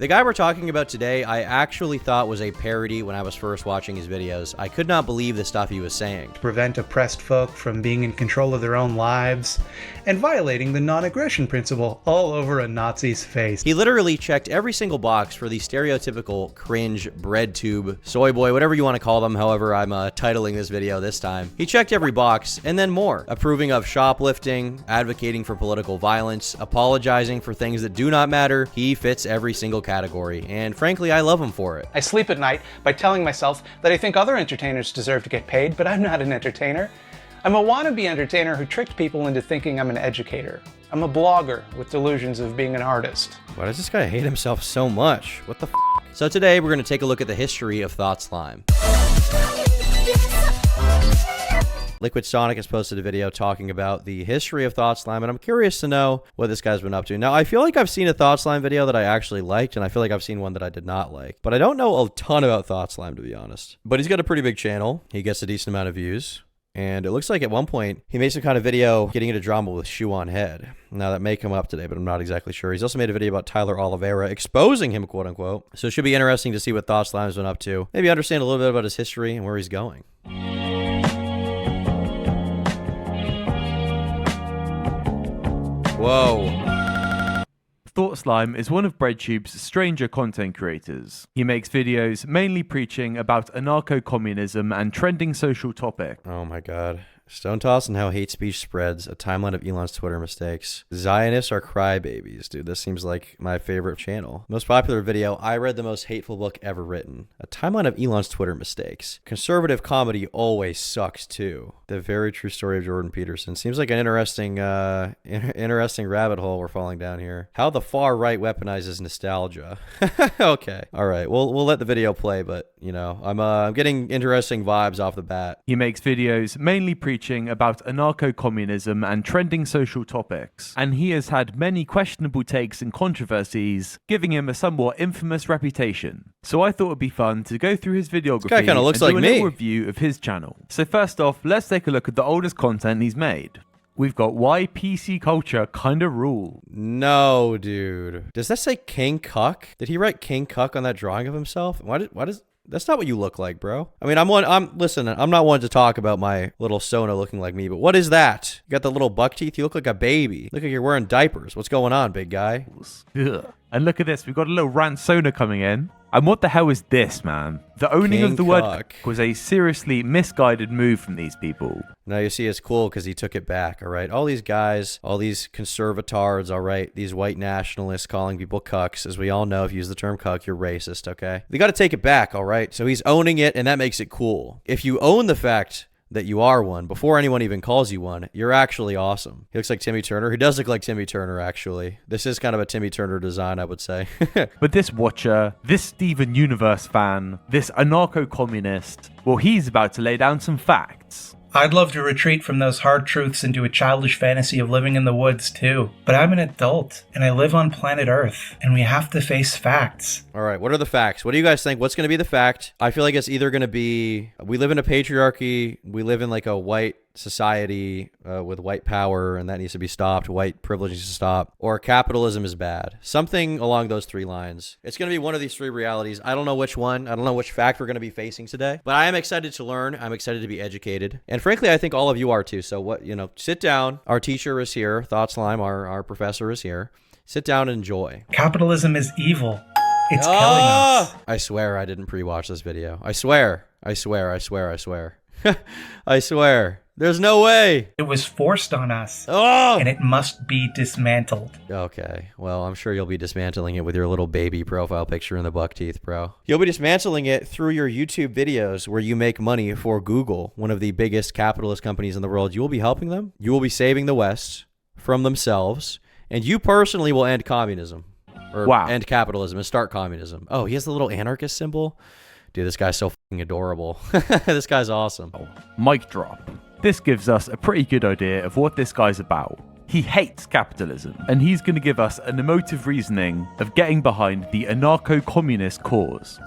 The guy we're talking about today, I actually thought was a parody when I was first watching his videos. I could not believe the stuff he was saying. Prevent oppressed folk from being in control of their own lives, and violating the non-aggression principle all over a Nazi's face. He literally checked every single box for the stereotypical cringe bread tube, soy boy, whatever you want to call them, however I'm titling this video this time. He checked every box, and then more. Approving of shoplifting, advocating for political violence, apologizing for things that do not matter. He fits every single category, and frankly, I love him for it. I sleep at night by telling myself that I think other entertainers deserve to get paid, but I'm not an entertainer. I'm a wannabe entertainer who tricked people into thinking I'm an educator. I'm a blogger with delusions of being an artist. Why does this guy hate himself so much? What the f***? So today, we're going to take a look at the history of Thought Slime. Liquid Sonic has posted a video talking about the history of Thought Slime, and I'm curious to know what this guy's been up to. Now, I feel like I've seen a Thought Slime video that I actually liked, and I feel like I've seen one that I did not like. But I don't know a ton about Thought Slime, to be honest. But he's got a pretty big channel. He gets a decent amount of views. And it looks like at one point, he made some kind of video getting into drama with Shoe on Head. Now, that may come up today, but I'm not exactly sure. He's also made a video about Tyler Oliveira exposing him, quote unquote. So it should be interesting to see what Thought Slime's been up to. Maybe understand a little bit about his history and where he's going. Whoa. Thought Slime is one of BreadTube's stranger content creators. He makes videos mainly preaching about anarcho-communism and trending social topics. Oh my god. Stone Toss and How Hate Speech Spreads, a timeline of Elon's Twitter mistakes. Zionists are crybabies. Dude, this seems like my favorite channel. Most popular video, I read the most hateful book ever written. A timeline of Elon's Twitter mistakes. Conservative comedy always sucks too. The very true story of Jordan Peterson. Seems like an interesting rabbit hole we're falling down here. How the far right weaponizes nostalgia. Okay. All right. We'll let the video play, but you know, I'm getting interesting vibes off the bat. He makes videos mainly preaching about anarcho-communism and trending social topics, and he has had many questionable takes and controversies, giving him a somewhat infamous reputation. So I thought it'd be fun to go through his videography This guy kinda looks and do like a me. little review of his channel. So first off, let's take a look at the oldest content he's made. We've got Why PC Culture Kinda Rule. No, dude. Does that say King Cuck? Did he write King Cuck on that drawing of himself? Why does that's not what you look like, bro. I mean, listen, I'm not one to talk about my little Sona looking like me, but what is that? You got the little buck teeth? You look like a baby. Look like you're wearing diapers. What's going on, big guy? Ugh. And look at this, we've got a little Ransona coming in. And what the hell is this, man? The owning King of the word Cuck was a seriously misguided move from these people. Now you see it's cool because he took it back, all right? All these guys, all these conservatards, all right? These white nationalists calling people cucks. As we all know, if you use the term cuck, you're racist, okay? They got to take it back, all right? So he's owning it, and that makes it cool. If you own the fact that you are one before anyone even calls you one, you're actually awesome. He looks like Timmy Turner. He does look like Timmy Turner, actually. This is kind of a Timmy Turner design, I would say. But this watcher, this Steven Universe fan, this anarcho-communist, well, he's about to lay down some facts. I'd love to retreat from those hard truths into a childish fantasy of living in the woods too. But I'm an adult, and I live on planet Earth, and we have to face facts. All right, what are the facts? What do you guys think? What's going to be the fact? I feel like it's either going to be, we live in a patriarchy, we live in like a white society with white power, and that needs to be stopped, white privilege needs to stop, or capitalism is bad. Something along those three lines. It's going to be one of these three realities. I don't know which one. I don't know which fact we're going to be facing today, but I am excited to learn. I'm excited to be educated. And frankly, I think all of you are too. So what, you know, sit down. Our teacher is here. Thought Slime, our professor is here. Sit down and enjoy. Capitalism is evil. It's killing us. I swear I didn't pre-watch this video. I swear. I swear. I swear. There's no way. It was forced on us. Oh! And it must be dismantled. Okay. Well, I'm sure you'll be dismantling it with your little baby profile picture in the buck teeth, bro. You'll be dismantling it through your YouTube videos where you make money for Google, one of the biggest capitalist companies in the world. You will be helping them. You will be saving the West from themselves. And you personally will end communism. Or end capitalism and start communism. Oh, he has the little anarchist symbol? Dude, this guy's so fucking adorable. This guy's awesome. Mic drop. This gives us a pretty good idea of what this guy's about. He hates capitalism, and he's going to give us an emotive reasoning of getting behind the anarcho-communist cause.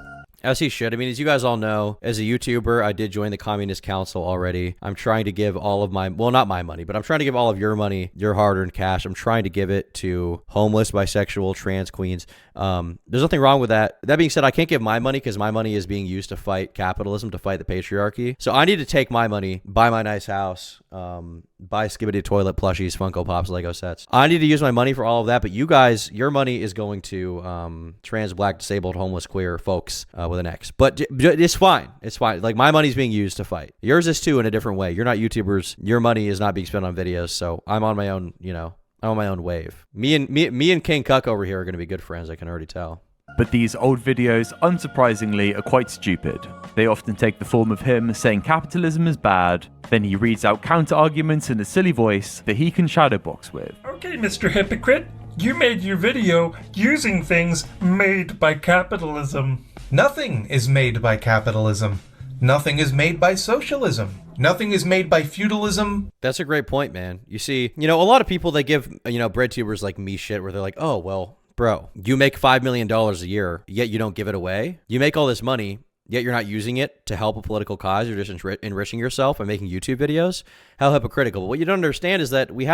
As he should. I mean, as you guys all know, as a YouTuber, I did join the Communist Council already. I'm trying to give all of my, well, not my money, but I'm trying to give all of your money, your hard-earned cash. I'm trying to give it to homeless, bisexual, trans queens. There's nothing wrong with that. That being said, I can't give my money because my money is being used to fight capitalism, to fight the patriarchy. So I need to take my money, buy my nice house, buy Skibidi toilet plushies, Funko Pops, Lego sets. I need to use my money for all of that, but you guys, your money is going to trans, black, disabled, homeless, queer folks with an X. But it's fine. It's fine. Like, my money's being used to fight. Yours is too, in a different way. You're not YouTubers. Your money is not being spent on videos. So I'm on my own, you know, I'm on my own wave. Me and King Cuck over here are going to be good friends. I can already tell. But these old videos, unsurprisingly, are quite stupid. They often take the form of him saying capitalism is bad, then he reads out counter-arguments in a silly voice that he can shadowbox with. Okay, Mr. Hypocrite, you made your video using things made by capitalism. Nothing is made by capitalism. Nothing is made by socialism. Nothing is made by feudalism. That's a great point, man. You see, you know, a lot of people, they give, you know, bread tubers like me shit where they're like, oh, well, bro, you make $5 million a year, yet you don't give it away. You make all this money, yet you're not using it to help a political cause. You're just enriching yourself by making YouTube videos. How hypocritical. But what you don't understand is that we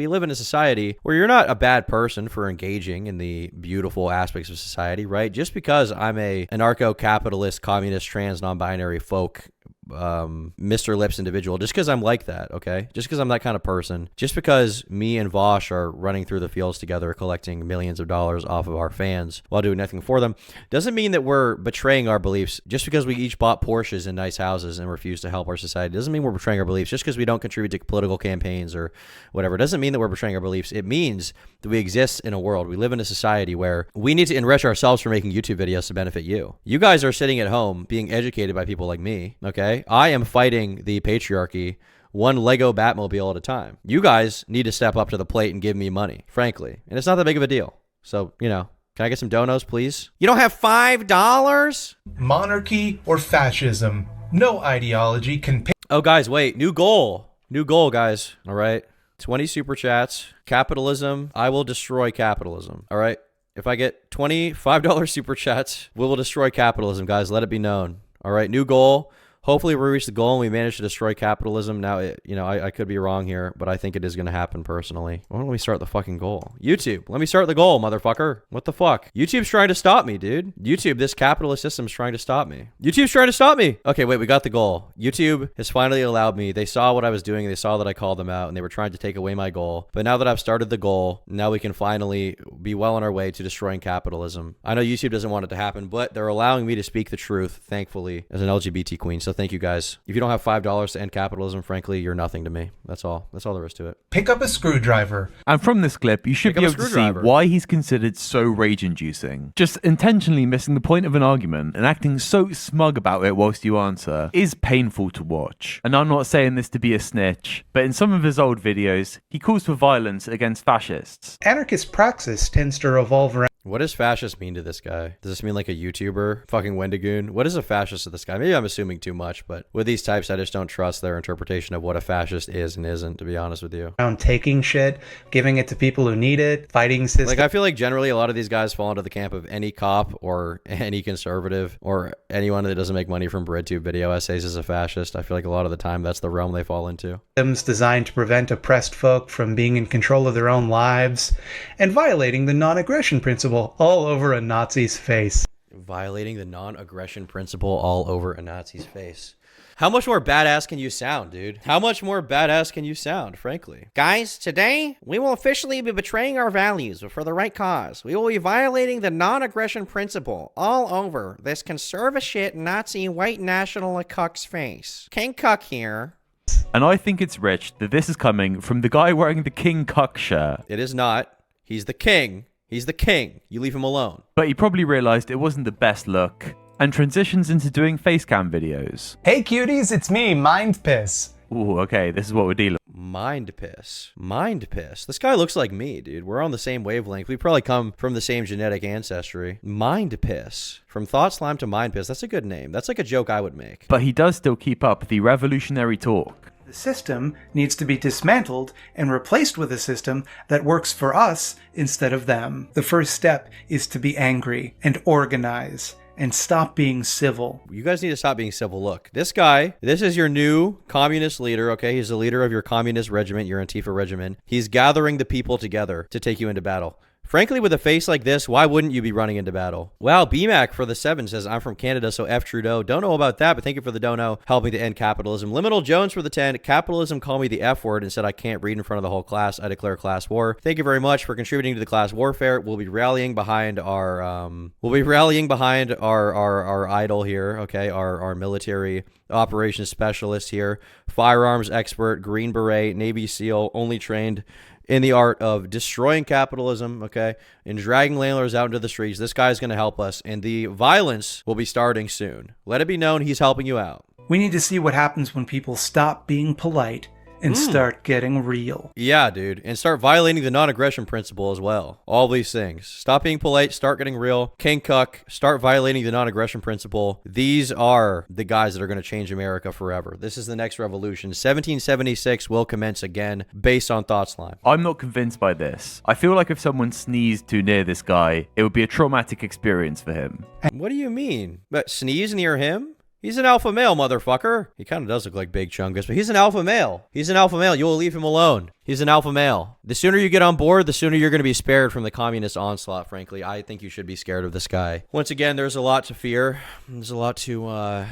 live in a society where you're not a bad person for engaging in the beautiful aspects of society, right? Just because I'm a anarcho-capitalist, communist, trans, non-binary folk, Mr. Lips individual, just because I'm like that, okay? Just because I'm that kind of person, just because me and Vosh are running through the fields together collecting millions of dollars off of our fans while doing nothing for them, doesn't mean that we're betraying our beliefs. Just because we each bought Porsches and nice houses and refuse to help our society doesn't mean we're betraying our beliefs. Just because we don't contribute to political campaigns or whatever doesn't mean that we're betraying our beliefs. It means that we exist in a world, we live in a society where we need to enrich ourselves for making YouTube videos to benefit you. You guys are sitting at home being educated by people like me, okay? I am fighting the patriarchy one Lego Batmobile at a time. You guys need to step up to the plate and give me money, frankly. And it's not that big of a deal. So, you know, can I get some donos, please? You don't have $5? Monarchy or fascism. No ideology can pick. Oh, guys, wait. New goal. New goal, guys. All right. 20 super chats. Capitalism. I will destroy capitalism. All right. If I get $25 super chats, we will destroy capitalism, guys. Let it be known. All right. New goal. Hopefully we reach the goal and we manage to destroy capitalism. Now, you know, I could be wrong here, but I think it is going to happen personally. Why don't we start the fucking goal? YouTube, let me start the goal, motherfucker. What the fuck? YouTube's trying to stop me, dude. YouTube, this capitalist system's trying to stop me. YouTube's trying to stop me. Okay, wait, we got the goal. YouTube has finally allowed me. They saw what I was doing. They saw that I called them out and they were trying to take away my goal. But now that I've started the goal, now we can finally be well on our way to destroying capitalism. I know YouTube doesn't want it to happen, but they're allowing me to speak the truth, thankfully, as an LGBT queen. So thank you guys. If you don't have $5 to end capitalism, frankly, you're nothing to me. That's all. That's all there is to it. Pick up a screwdriver. And from this clip, you should be able to see why he's considered so rage-inducing. Just intentionally missing the point of an argument and acting so smug about it whilst you answer is painful to watch. And I'm not saying this to be a snitch, but in some of his old videos, he calls for violence against fascists. Anarchist praxis tends to revolve around. What does fascist mean to this guy? Does this mean like a YouTuber? Fucking Wendigoon? What is a fascist to this guy? Maybe I'm assuming too much, but with these types, I just don't trust their interpretation of what a fascist is and isn't, to be honest with you. Taking shit, giving it to people who need it, fighting systems. Like, I feel like generally a lot of these guys fall into the camp of any cop or any conservative or anyone that doesn't make money from BreadTube video essays is a fascist. I feel like a lot of the time that's the realm they fall into. Designed to prevent oppressed folk from being in control of their own lives and violating the non-aggression principle all over a Nazi's face. Violating the non-aggression principle all over a Nazi's face. How much more badass can you sound, dude? How much more badass can you sound, frankly? Guys, today, we will officially be betraying our values for the right cause. We will be violating the non-aggression principle all over this conservative shit Nazi white national cuck's face. King Cuck here. And I think it's rich that this is coming from the guy wearing the King Cuck shirt. It is not. He's the king. He's the king. You leave him alone. But he probably realized it wasn't the best look and transitions into doing facecam videos. Hey cuties, it's me, Mind Piss. Ooh, okay, this is what we're dealing with. Mind Piss. Mind Piss. This guy looks like me, dude. We're on the same wavelength. We probably come from the same genetic ancestry. Mind Piss. From Thought Slime to Mind Piss. That's a good name. That's like a joke I would make. But he does still keep up the revolutionary talk. The system needs to be dismantled and replaced with a system that works for us instead of them. The first step is to be angry and organize and stop being civil. You guys need to stop being civil. Look, this guy, this is your new communist leader, okay? He's the leader of your communist regiment, your Antifa regiment. He's gathering the people together to take you into battle. Frankly, with a face like this, why wouldn't you be running into battle? Wow, BMAC for the 7 says, I'm from Canada, so F Trudeau. Don't know about that, but thank you for the dono, helping to end capitalism. Liminal Jones for the 10. Capitalism call me the F word and said I can't read in front of the whole class. I declare class war. Thank you very much for contributing to the class warfare. We'll be rallying behind our our idol here, okay? Our military operations specialist here, firearms expert, Green Beret, Navy SEAL, only trained in the art of destroying capitalism, okay, and dragging landlords out into the streets. This guy's going to help us, and the violence will be starting soon. Let it be known he's helping you out. We need to see what happens when people stop being polite and start getting real. Yeah, dude, and start violating the non-aggression principle as well. All these things. Stop being polite, start getting real. King Cuck, start violating the non-aggression principle. These are the guys that are going to change America forever. This is the next revolution. 1776 will commence again based on Thought Slime. I'm not convinced by this. I feel like if someone sneezed too near this guy, it would be a traumatic experience for him. What do you mean? But sneeze near him? He's an alpha male, motherfucker. He kind of does look like Big Chungus, but he's an alpha male. He's an alpha male. You will leave him alone. He's an alpha male. The sooner you get on board, the sooner you're going to be spared from the communist onslaught, frankly. I think you should be scared of this guy. Once again, there's a lot to fear. There's a lot to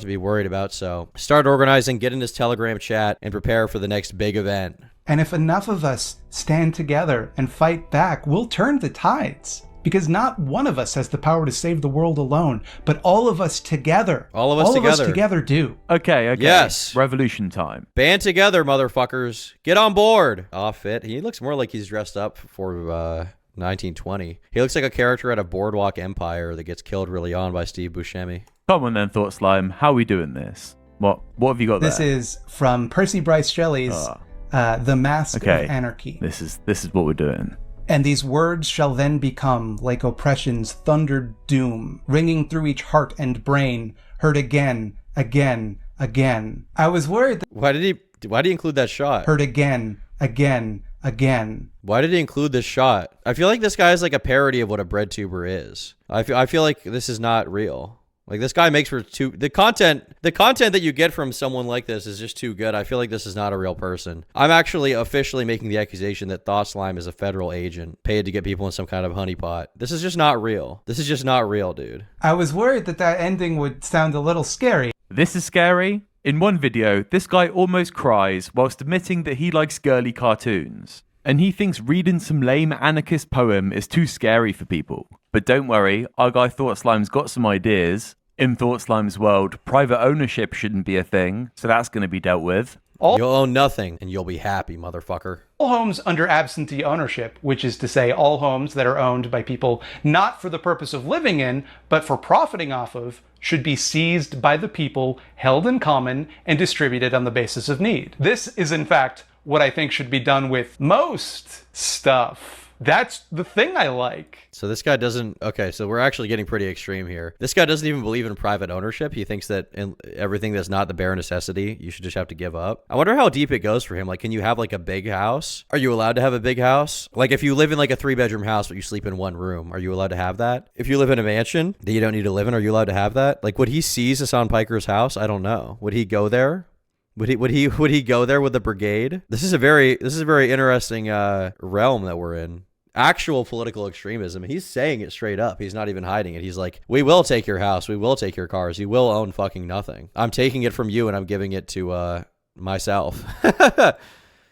be worried about, so start organizing, get in this Telegram chat, and prepare for the next big event. And if enough of us stand together and fight back, we'll turn the tides. Because not one of us has the power to save the world alone, but all of us together. All of us together do. Okay. Yes. Revolution time. Band together, motherfuckers. Get on board. Fit. He looks more like he's dressed up for 1920. He looks like a character at a Boardwalk Empire that gets killed early on by Steve Buscemi. Come on then, Thought Slime. How are we doing this? What have you got there? This is from Percy Bryce Shelley's The Mask of Anarchy. This is what we're doing. And these words shall then become like oppression's thundered doom, ringing through each heart and brain, heard again, again, again. I was worried that... Why did he include that shot? Heard again, again, again. Why did he include this shot? I feel like this guy is like a parody of what a bread tuber is. I feel like this is not real. Like, this guy makes for the content that you get from someone like this is just too good. I feel like this is not a real person. I'm actually officially making the accusation that Thought Slime is a federal agent paid to get people in some kind of honeypot. This is just not real. This is just not real, dude. I was worried that ending would sound a little scary. This is scary. In one video, this guy almost cries whilst admitting that he likes girly cartoons. And he thinks reading some lame anarchist poem is too scary for people. But don't worry, our guy Thought Slime's got some ideas. In Thought Slime's world, private ownership shouldn't be a thing, so that's going to be dealt with. You'll own nothing, and you'll be happy, motherfucker. All homes under absentee ownership, which is to say all homes that are owned by people not for the purpose of living in, but for profiting off of, should be seized by the people, held in common, and distributed on the basis of need. This is, in fact, what I think should be done with most stuff. That's the thing I like. So this guy doesn't... Okay, so we're actually getting pretty extreme here. This guy doesn't even believe in private ownership. He thinks that in everything that's not the bare necessity, you should just have to give up. I wonder how deep it goes for him. Like, can you have, like, a big house? Are you allowed to have a big house? Like, if you live in, like, a 3-bedroom house, but you sleep in one room, are you allowed to have that? If you live in a mansion that you don't need to live in, are you allowed to have that? Like, would he seize Hassan Piker's house? I don't know. Would he go there? Would he go there with the brigade? This is a very interesting realm that we're in. Actual political extremism. He's saying it straight up. He's not even hiding it. He's like, we will take your house. We will take your cars. You will own fucking nothing. I'm taking it from you and I'm giving it to myself.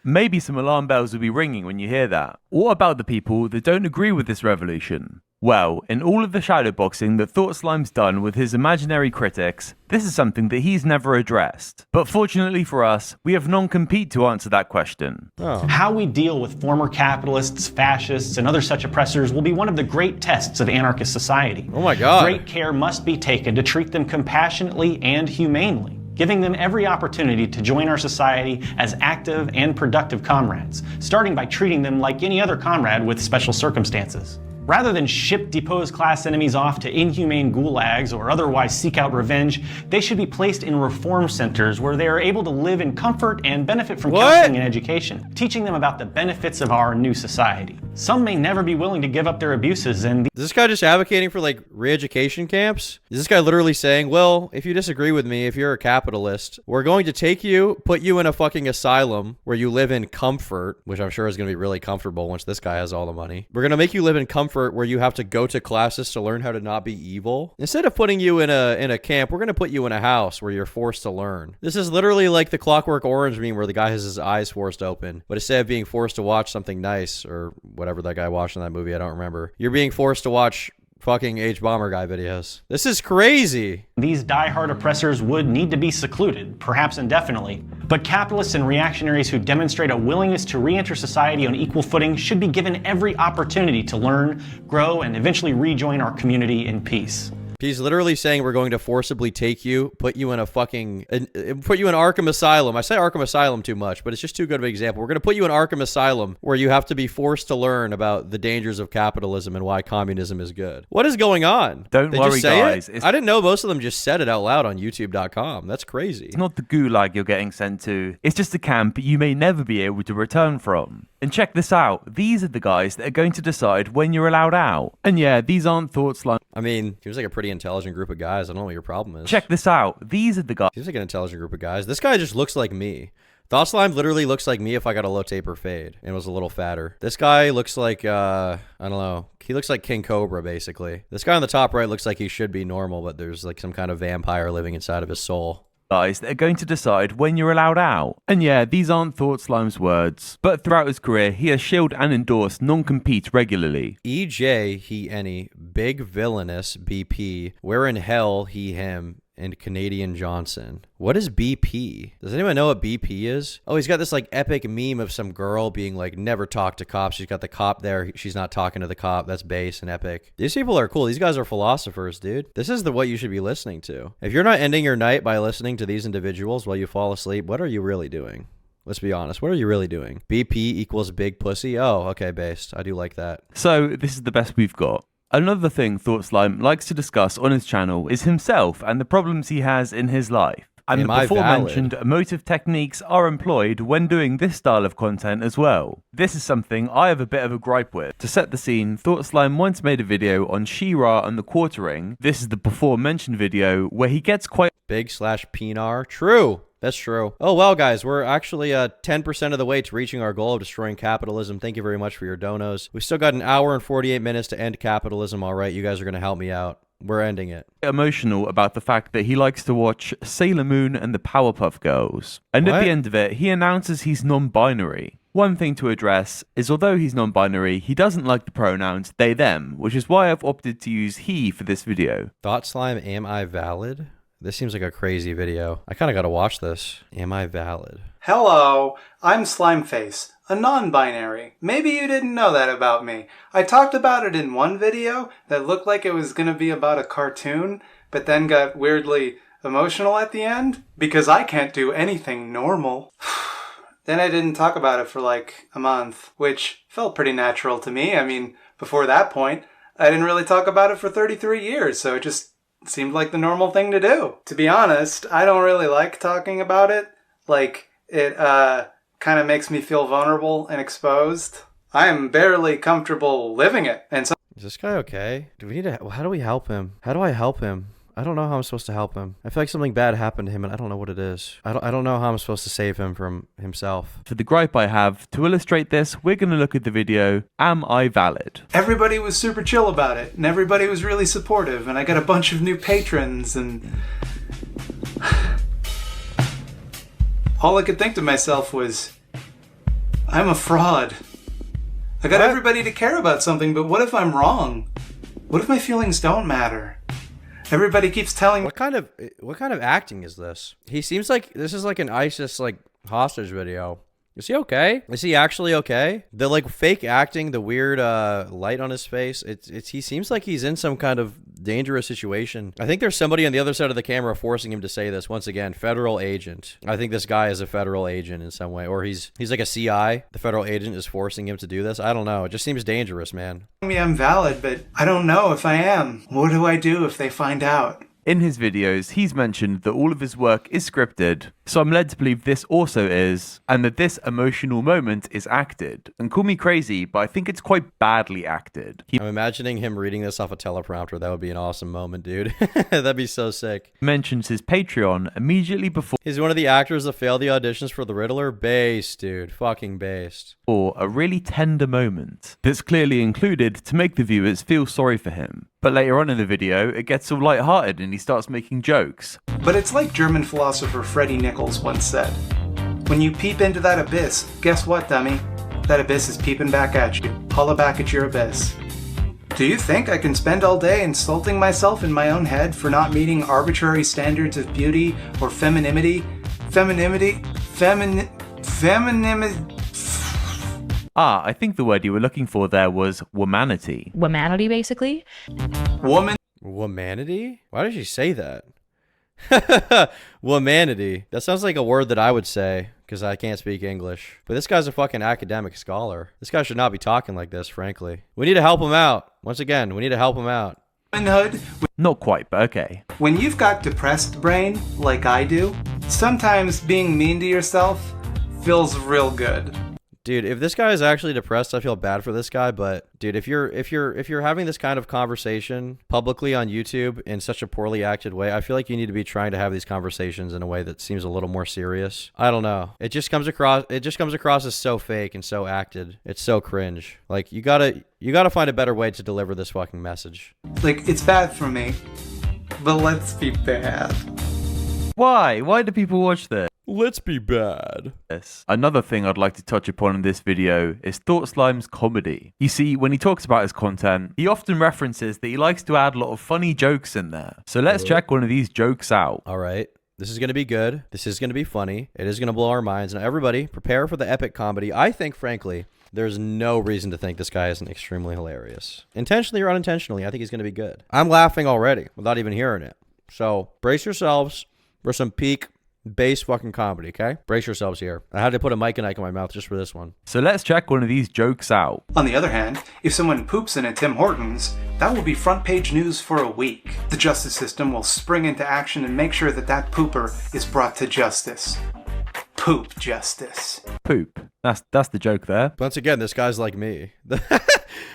Maybe some alarm bells will be ringing when you hear that. What about the people that don't agree with this revolution? Well, in all of the shadowboxing that Thought Slime's done with his imaginary critics, this is something that he's never addressed. But fortunately for us, we have non-compete to answer that question. How we deal with former capitalists, fascists, and other such oppressors will be one of the great tests of anarchist society. Oh my God. Great care must be taken to treat them compassionately and humanely, giving them every opportunity to join our society as active and productive comrades, starting by treating them like any other comrade with special circumstances. Rather than ship deposed class enemies off to inhumane gulags or otherwise seek out revenge, they should be placed in reform centers where they are able to live in comfort and benefit from counseling and education, teaching them about the benefits of our new society. Some may never be willing to give up their abuses, and Is this guy just advocating for like re-education camps? Is this guy literally saying, well, if you disagree with me, if you're a capitalist, we're going to take you, put you in a fucking asylum where you live in comfort, which I'm sure is going to be really comfortable once this guy has all the money. We're going to make you live in comfort where you have to go to classes to learn how to not be evil. Instead of putting you in a camp, we're going to put you in a house where you're forced to learn. This is literally like the Clockwork Orange meme where the guy has his eyes forced open, but instead of being forced to watch something nice or whatever that guy watched in that movie, I don't remember, you're being forced to watch fucking H-Bomber guy videos. This is crazy. these die-hard oppressors would need to be secluded, perhaps indefinitely. But capitalists and reactionaries who demonstrate a willingness to re-enter society on equal footing should be given every opportunity to learn, grow, and eventually rejoin our community in peace. He's literally saying we're going to forcibly take you, put you in a fucking, put you in Arkham Asylum. I say Arkham Asylum too much, but it's just too good of an example. We're going to put you in Arkham Asylum where you have to be forced to learn about the dangers of capitalism and why communism is good. What is going on? Don't They worry, just say guys. it? I didn't know most of them just said it out loud on YouTube.com. That's crazy. It's not the gulag you're getting sent to. It's just a camp you may never be able to return from. And check this out. These are the guys that are going to decide when you're allowed out. And yeah, these aren't thoughts like... I mean, seems like a pretty intelligent group of guys. I don't know what your problem is. Check this out. These are the guys... Seems like an intelligent group of guys. This guy just looks like me. Thought Slime literally looks like me if I got a low taper fade and was a little fatter. This guy looks like, I don't know. He looks like King Cobra, basically. This guy on the top right looks like he should be normal, but there's like some kind of vampire living inside of his soul. Guys that are going to decide when you're allowed out. And yeah, these aren't Thought Slime's words, but throughout his career, he has shielded and endorsed non-compete regularly. EJ, he, any, big villainous BP, where in hell he, him, and Canadian Johnson. What is BP? Does anyone know what BP is? Oh, he's got this like epic meme of some girl being like, never talk to cops. She's got the cop there. She's not talking to the cop. That's base and epic. These people are cool. These guys are philosophers, dude. This is what you should be listening to. If you're not ending your night by listening to these individuals while you fall asleep, what are you really doing? Let's be honest. What are you really doing? BP equals big pussy? Oh, okay, based. I do like that. So this is the best we've got. Another thing Thought Slime likes to discuss on his channel is himself and the problems he has in his life. And the before-mentioned emotive techniques are employed when doing this style of content as well. This is something I have a bit of a gripe with. To set the scene, Thought Slime once made a video on She-Ra and the quartering. This is the before-mentioned video where he gets quite... Big/Pinar. True. That's true. Oh, well, guys, we're actually 10% of the way to reaching our goal of destroying capitalism. Thank you very much for your donos. We still got an hour and 48 minutes to end capitalism. All right, you guys are going to help me out. We're ending it. Emotional about the fact that he likes to watch Sailor Moon and the Powerpuff Girls. And at the end of it, he announces he's non-binary. One thing to address is although he's non-binary, he doesn't like the pronouns they, them, which is why I've opted to use he for this video. Thought Slime, am I valid? This seems like a crazy video. I kind of got to watch this. Am I valid? Hello, I'm Slimeface, a non-binary. Maybe you didn't know that about me. I talked about it in one video that looked like it was going to be about a cartoon, but then got weirdly emotional at the end because I can't do anything normal. Then I didn't talk about it for like a month, which felt pretty natural to me. I mean, before that point, I didn't really talk about it for 33 years, so it just seemed like the normal thing to do. To be honest, I don't really like talking about it. Like, it kind of makes me feel vulnerable and exposed. I'm barely comfortable living it. And so is this guy okay? Do we need to, how do we help him? How do I help him? I don't know how I'm supposed to help him. I feel like something bad happened to him and I don't know what it is. I don't know how I'm supposed to save him from himself. For the gripe I have, to illustrate this, we're going to look at the video, Am I Valid? everybody was super chill about it, and everybody was really supportive, and I got a bunch of new patrons, and all I could think to myself was, I'm a fraud. I got everybody to care about something, but what if I'm wrong? What if my feelings don't matter? Everybody keeps telling me. What kind of acting is this? He seems like this is like an ISIS like hostage video. Is he okay? Is he actually okay? The like fake acting, the weird light on his face. He seems like he's in some kind of dangerous situation. I think there's somebody on the other side of the camera forcing him to say this. Once again, federal agent. I think this guy is a federal agent in some way, or he's like a CI. The federal agent is forcing him to do this. I don't know. It just seems dangerous, man. Me I'm valid, but I don't know if I am. What do I do if they find out? In his videos, he's mentioned that all of his work is scripted, so I'm led to believe this also is, and that this emotional moment is acted. And call me crazy, but I think it's quite badly acted. He I'm imagining him reading this off a teleprompter. That would be an awesome moment, dude. That'd be so sick. mentions his Patreon immediately before He's one of the actors that failed the auditions for the Riddler. Based, dude. Fucking based. a really tender moment that's clearly included to make the viewers feel sorry for him. But later on in the video, it gets all lighthearted and he starts making jokes. But it's like German philosopher Freddie Nichols once said, when you peep into that abyss, guess what, dummy? That abyss is peeping back at you. Holla back at your abyss. Do you think I can spend all day insulting myself in my own head for not meeting arbitrary standards of beauty or femininity? I think the word you were looking for there was womanity. Womanity, basically. Woman. Womanity? Why did she say that? Womanity. That sounds like a word that I would say, because I can't speak English. But this guy's a fucking academic scholar. This guy should not be talking like this, frankly. We need to help him out. Once again, we need to help him out. Womanhood. Not quite, but okay. When you've got depressed brain, like I do, sometimes being mean to yourself feels real good. Dude, if this guy is actually depressed, I feel bad for this guy, but dude, if you're having this kind of conversation publicly on YouTube in such a poorly acted way, I feel like you need to be trying to have these conversations in a way that seems a little more serious. I don't know. It just comes across as so fake and so acted. It's so cringe. Like you got to find a better way to deliver this fucking message. Like, it's bad for me, but let's be bad. Why? Why do people watch this? Let's be bad. Another thing I'd like to touch upon in this video is Thought Slime's comedy. You see, when he talks about his content, he often references that he likes to add a lot of funny jokes in there. So let's check one of these jokes out. All right. This is going to be good. This is going to be funny. It is going to blow our minds. Now, everybody, prepare for the epic comedy. I think, frankly, there's no reason to think this guy isn't extremely hilarious. Intentionally or unintentionally, I think he's going to be good. I'm laughing already without even hearing it. So brace yourselves for some peak base fucking comedy, okay? Brace yourselves here. I had to put a mic and Ike in my mouth just for this one. So let's check one of these jokes out. On the other hand, if someone poops in a Tim Hortons, that will be front page news for a week. The justice system will spring into action and make sure that that pooper is brought to justice. Poop justice. Poop. That's the joke there. Once again, this guy's like me.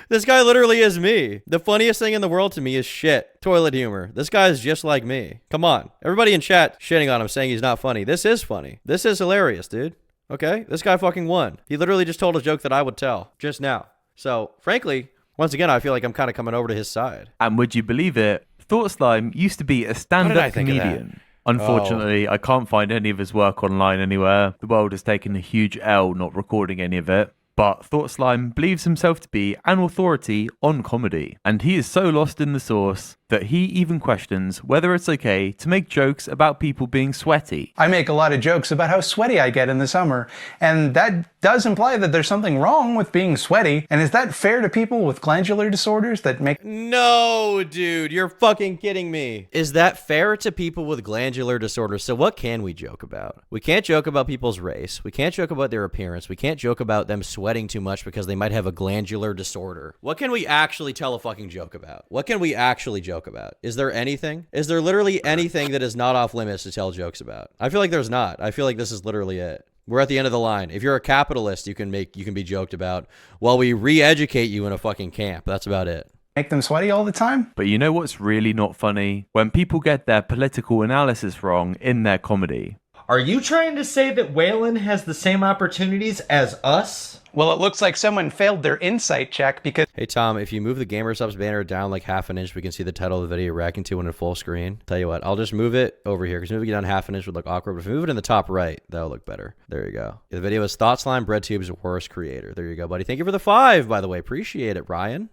This guy literally is me. The funniest thing in the world to me is shit. Toilet humor. This guy is just like me. Come on. Everybody in chat shitting on him saying he's not funny. This is funny. This is hilarious, dude. Okay? This guy fucking won. He literally just told a joke that I would tell just now. So, frankly, once again, I feel like I'm kind of coming over to his side. And would you believe it? Thought Slime used to be a stand-up comedian. Unfortunately, I can't find any of his work online anywhere. The world has taken a huge L not recording any of it. But Thought Slime believes himself to be an authority on comedy. And he is so lost in the sauce that he even questions whether it's okay to make jokes about people being sweaty. I make a lot of jokes about how sweaty I get in the summer, and that does imply that there's something wrong with being sweaty. And is that fair to people with glandular disorders that make... No, dude, you're fucking kidding me. Is that fair to people with glandular disorders? So what can we joke about? We can't joke about people's race. We can't joke about their appearance. We can't joke about them sweating too much because they might have a glandular disorder. What can we actually tell a fucking joke about? What can we actually joke about? Is there anything? Is there literally anything that is not off limits to tell jokes about? I feel like there's not. I feel like this is literally it. We're at the end of the line. If you're a capitalist, you can be joked about while we re-educate you in a fucking camp. That's about it. Make them sweaty all the time? But you know what's really not funny? When people get their political analysis wrong in their comedy. Are you trying to say that Waylon has the same opportunities as us? Well, it looks like someone failed their insight check because... Hey, Tom, if you move the GamerSubs banner down like half an inch, we can see the title of the video you're reacting to in full screen. Tell you what, I'll just move it over here because moving it down half an inch would look awkward. But if we move it in the top right, that'll look better. There you go. The video is Thought Slime, BreadTube's worst creator. There you go, buddy. Thank you for the 5, by the way. Appreciate it, Ryan.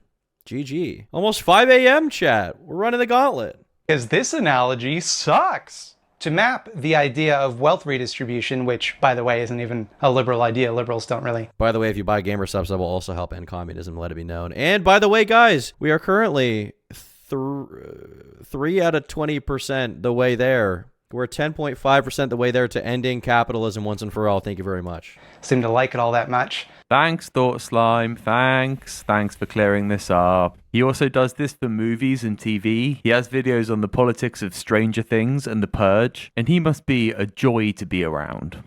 GG. Almost 5 a.m. chat. We're running the gauntlet. Because this analogy sucks. To map the idea of wealth redistribution, which, by the way, isn't even a liberal idea. Liberals don't really. By the way, if you buy GamerSubs, that will also help end communism, let it be known. And by the way, guys, we are currently 3 out of 20% the way there. We're 10.5% the way there to ending capitalism once and for all. Thank you very much. Seem to like it all that much. Thanks, Thought Slime. Thanks for clearing this up. He also does this for movies and TV. He has videos on the politics of Stranger Things and The Purge, and he must be a joy to be around.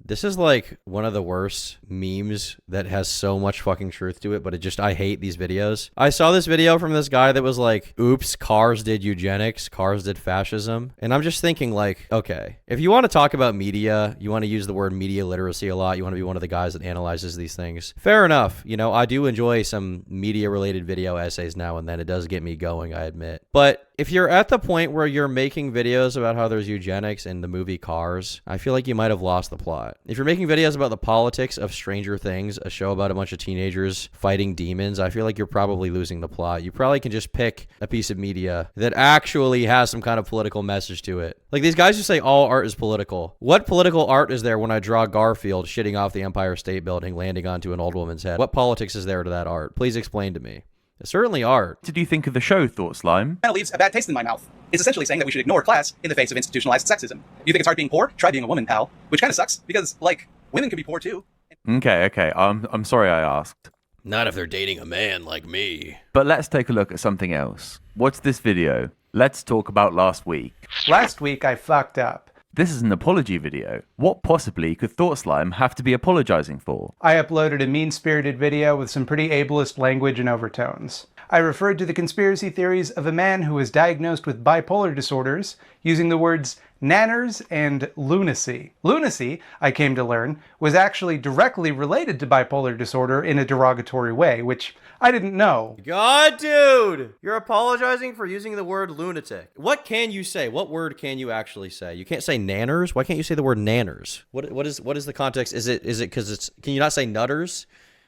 This is like one of the worst memes that has so much fucking truth to it, but I hate these videos. I saw this video from this guy that was like, oops, cars did eugenics, cars did fascism. And I'm just thinking like, okay, if you want to talk about media, you want to use the word media literacy a lot, you want to be one of the guys that analyzes these things. Fair enough. You know, I do enjoy some media related video essays now and then. It does get me going, I admit. But if you're at the point where you're making videos about how there's eugenics in the movie Cars, I feel like you might have lost the plot. If you're making videos about the politics of Stranger Things, a show about a bunch of teenagers fighting demons, I feel like you're probably losing the plot. You probably can just pick a piece of media that actually has some kind of political message to it. Like these guys who say all art is political. What political art is there when I draw Garfield shitting off the Empire State Building, landing onto an old woman's head? What politics is there to that art? Please explain to me. It's certainly art. What did you think of the show, Thought Slime? Kind of leaves a bad taste in my mouth. It's essentially saying that we should ignore class in the face of institutionalized sexism. You think it's hard being poor? Try being a woman, pal. Which kind of sucks, because, like, women can be poor too. Okay. I'm sorry I asked. Not if they're dating a man like me. But let's take a look at something else. What's this video? Let's talk about last week. Last week, I fucked up. This is an apology video. What possibly could Thought Slime have to be apologizing for? I uploaded a mean-spirited video with some pretty ableist language and overtones. I referred to the conspiracy theories of a man who was diagnosed with bipolar disorders using the words nanners and lunacy. Lunacy, I came to learn, was actually directly related to bipolar disorder in a derogatory way, which I didn't know. God, dude! You're apologizing for using the word lunatic. What can you say? What word can you actually say? You can't say nanners? Why can't you say the word nanners? What is the context? Is it because it's... Can you not say nutters?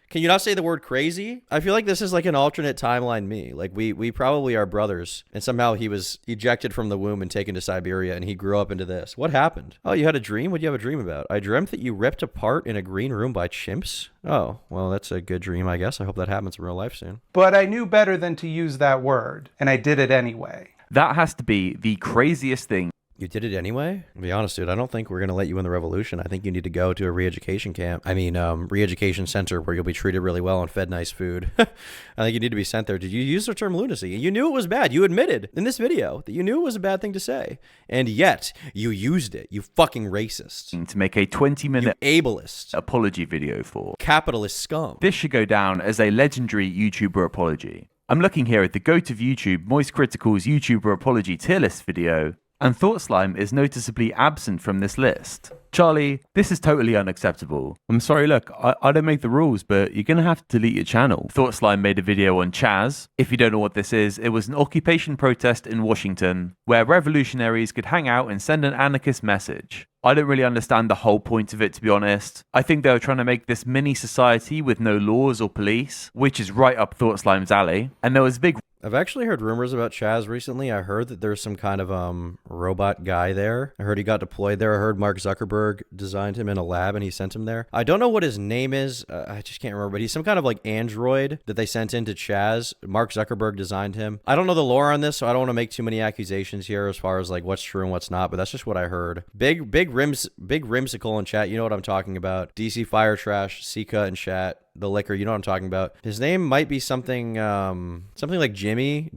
Can you not say the word crazy? I feel like this is like an alternate timeline me. Like we probably are brothers, and somehow he was ejected from the womb and taken to Siberia, and he grew up into this. What happened? Oh, you had a dream? What do you have a dream about? I dreamt that you ripped apart in a green room by chimps? Oh, well, that's a good dream, I guess. I hope that happens in real life soon. But I knew better than to use that word, and I did it anyway. That has to be the craziest thing. You did it anyway? To be honest, dude, I don't think we're going to let you in the revolution. I think you need to go to a re-education camp. Re-education center where you'll be treated really well and fed nice food. I think you need to be sent there. Did you use the term lunacy? You knew it was bad. You admitted in this video that you knew it was a bad thing to say. And yet, you used it. You fucking racist. To make a 20-minute ableist apology video for capitalist scum. This should go down as a legendary YouTuber apology. I'm looking here at the GOAT of YouTube, Moist Critical's YouTuber apology tier list video, and Thought Slime is noticeably absent from this list. Charlie, this is totally unacceptable. I'm sorry, look, I don't make the rules, but you're gonna have to delete your channel. Thought Slime made a video on Chaz. If you don't know what this is, it was an occupation protest in Washington, where revolutionaries could hang out and send an anarchist message. I don't really understand the whole point of it, to be honest. I think they were trying to make this mini society with no laws or police, which is right up Thought Slime's alley. And there was a big... I've actually heard rumors about Chaz recently. I heard that there's some kind of robot guy there. I heard he got deployed there. I heard Mark Zuckerberg designed him in a lab and he sent him there. I don't know what his name is. I just can't remember, but he's some kind of like android that they sent into Chaz. Mark Zuckerberg designed him. I don't know the lore on this, so I don't want to make too many accusations here as far as like what's true and what's not, but that's just what I heard. Big Rimsicle in chat. You know what I'm talking about. DC Fire Trash, Sika in chat. The liquor, you know what I'm talking about. His name might be something like Jimmy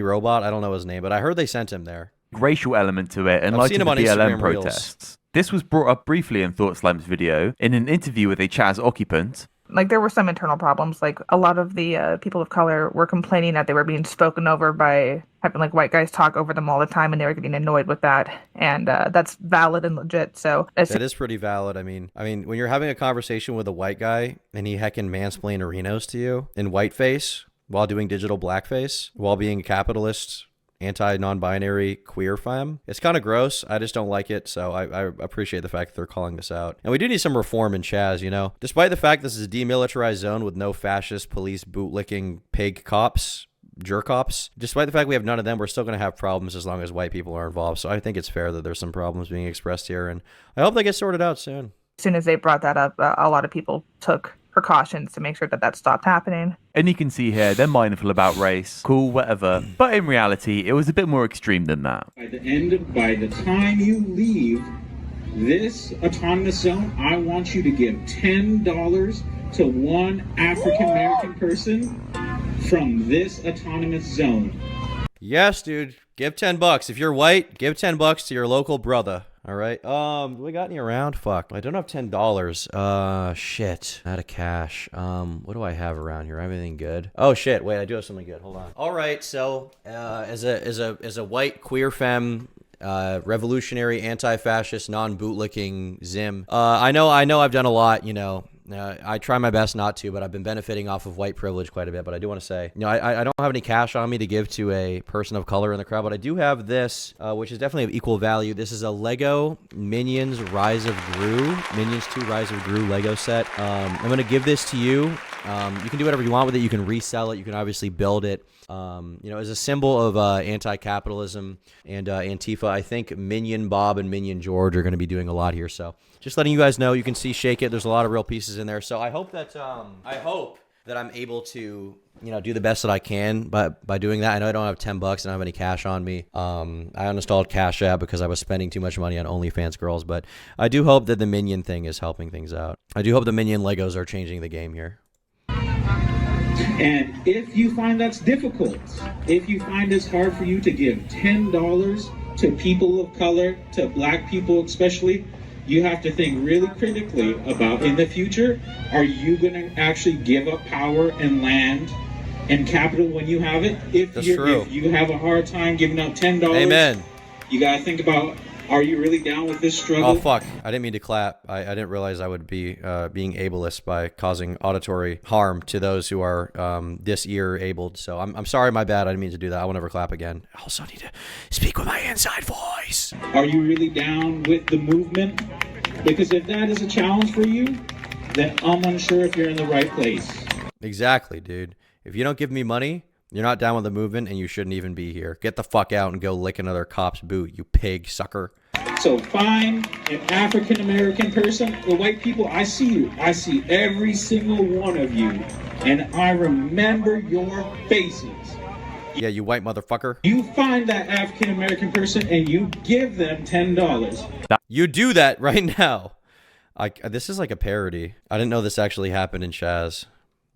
Robot. I don't know his name, but I heard they sent him there. Racial element to it, and like the BLM protests. This was brought up briefly in Thought Slime's video in an interview with a Chaz occupant. Like, there were some internal problems. Like, a lot of the people of color were complaining that they were being spoken over by having, like, white guys talk over them all the time, and they were getting annoyed with that. And that's valid and legit. So that is pretty valid. I mean, when you're having a conversation with a white guy and he heckin' mansplain arenos to you in whiteface while doing digital blackface, while being a capitalist, anti-non-binary queer femme. It's kind of gross. I just don't like it, so I appreciate the fact that they're calling this out. And we do need some reform in Chaz, you know? Despite the fact this is a demilitarized zone with no fascist police bootlicking pig cops, jerk ops, despite the fact we have none of them, we're still going to have problems as long as white people are involved. So I think it's fair that there's some problems being expressed here, and I hope they get sorted out soon. As soon as they brought that up, a lot of people took precautions to make sure that that stopped happening. And you can see here, they're mindful about race, cool, whatever. But in reality, it was a bit more extreme than that. By the time you leave this autonomous zone, I want you to give $10 to one African American person from this autonomous zone. Yes, dude. Give $10. If you're white, give $10 to your local brother. All right. We got any around? Fuck. I don't have $10. Shit. Out of cash. What do I have around here? Everything good? Oh shit. Wait, I do have something good. Hold on. All right. So, as a white queer femme, revolutionary, anti-fascist, non-bootlicking Zim. I know I've done a lot, you know. I try my best not to, but I've been benefiting off of white privilege quite a bit. But I do want to say, you know, I don't have any cash on me to give to a person of color in the crowd, but I do have this, which is definitely of equal value. This is a Lego Minions Rise of Gru, Minions 2 Rise of Gru Lego set. I'm going to give this to you. You can do whatever you want with it. You can resell it. You can obviously build it. You know, as a symbol of anti-capitalism and Antifa, I think Minion Bob and Minion George are going to be doing a lot here. So just letting you guys know, you can see Shake It. There's a lot of real pieces in there. So I hope that I'm able to, you know, do the best that I can by doing that. I know I don't have $10. I don't have any cash on me. I uninstalled Cash App because I was spending too much money on OnlyFans girls. But I do hope that the Minion thing is helping things out. I do hope the Minion Legos are changing the game here. And if you find that's difficult, if you find it's hard for you to give $10 to people of color, to black people especially, you have to think really critically about, in the future, are you going to actually give up power and land and capital when you have it? If you have a hard time giving up $10, Amen. You got to think about, are you really down with this struggle? Oh, fuck. I didn't mean to clap. I didn't realize I would be being ableist by causing auditory harm to those who are this ear abled. So I'm sorry, my bad. I didn't mean to do that. I will never clap again. I also need to speak with my inside voice. Are you really down with the movement? Because if that is a challenge for you, then I'm unsure if you're in the right place. Exactly, dude. If you don't give me money, you're not down with the movement, and you shouldn't even be here. Get the fuck out and go lick another cop's boot, you pig sucker. So find an African American person. The white people, I see you. I see every single one of you, and I remember your faces. Yeah, you white motherfucker. You find that African American person and you give them $10. You do that right now. This is like a parody. I didn't know this actually happened in Shaz.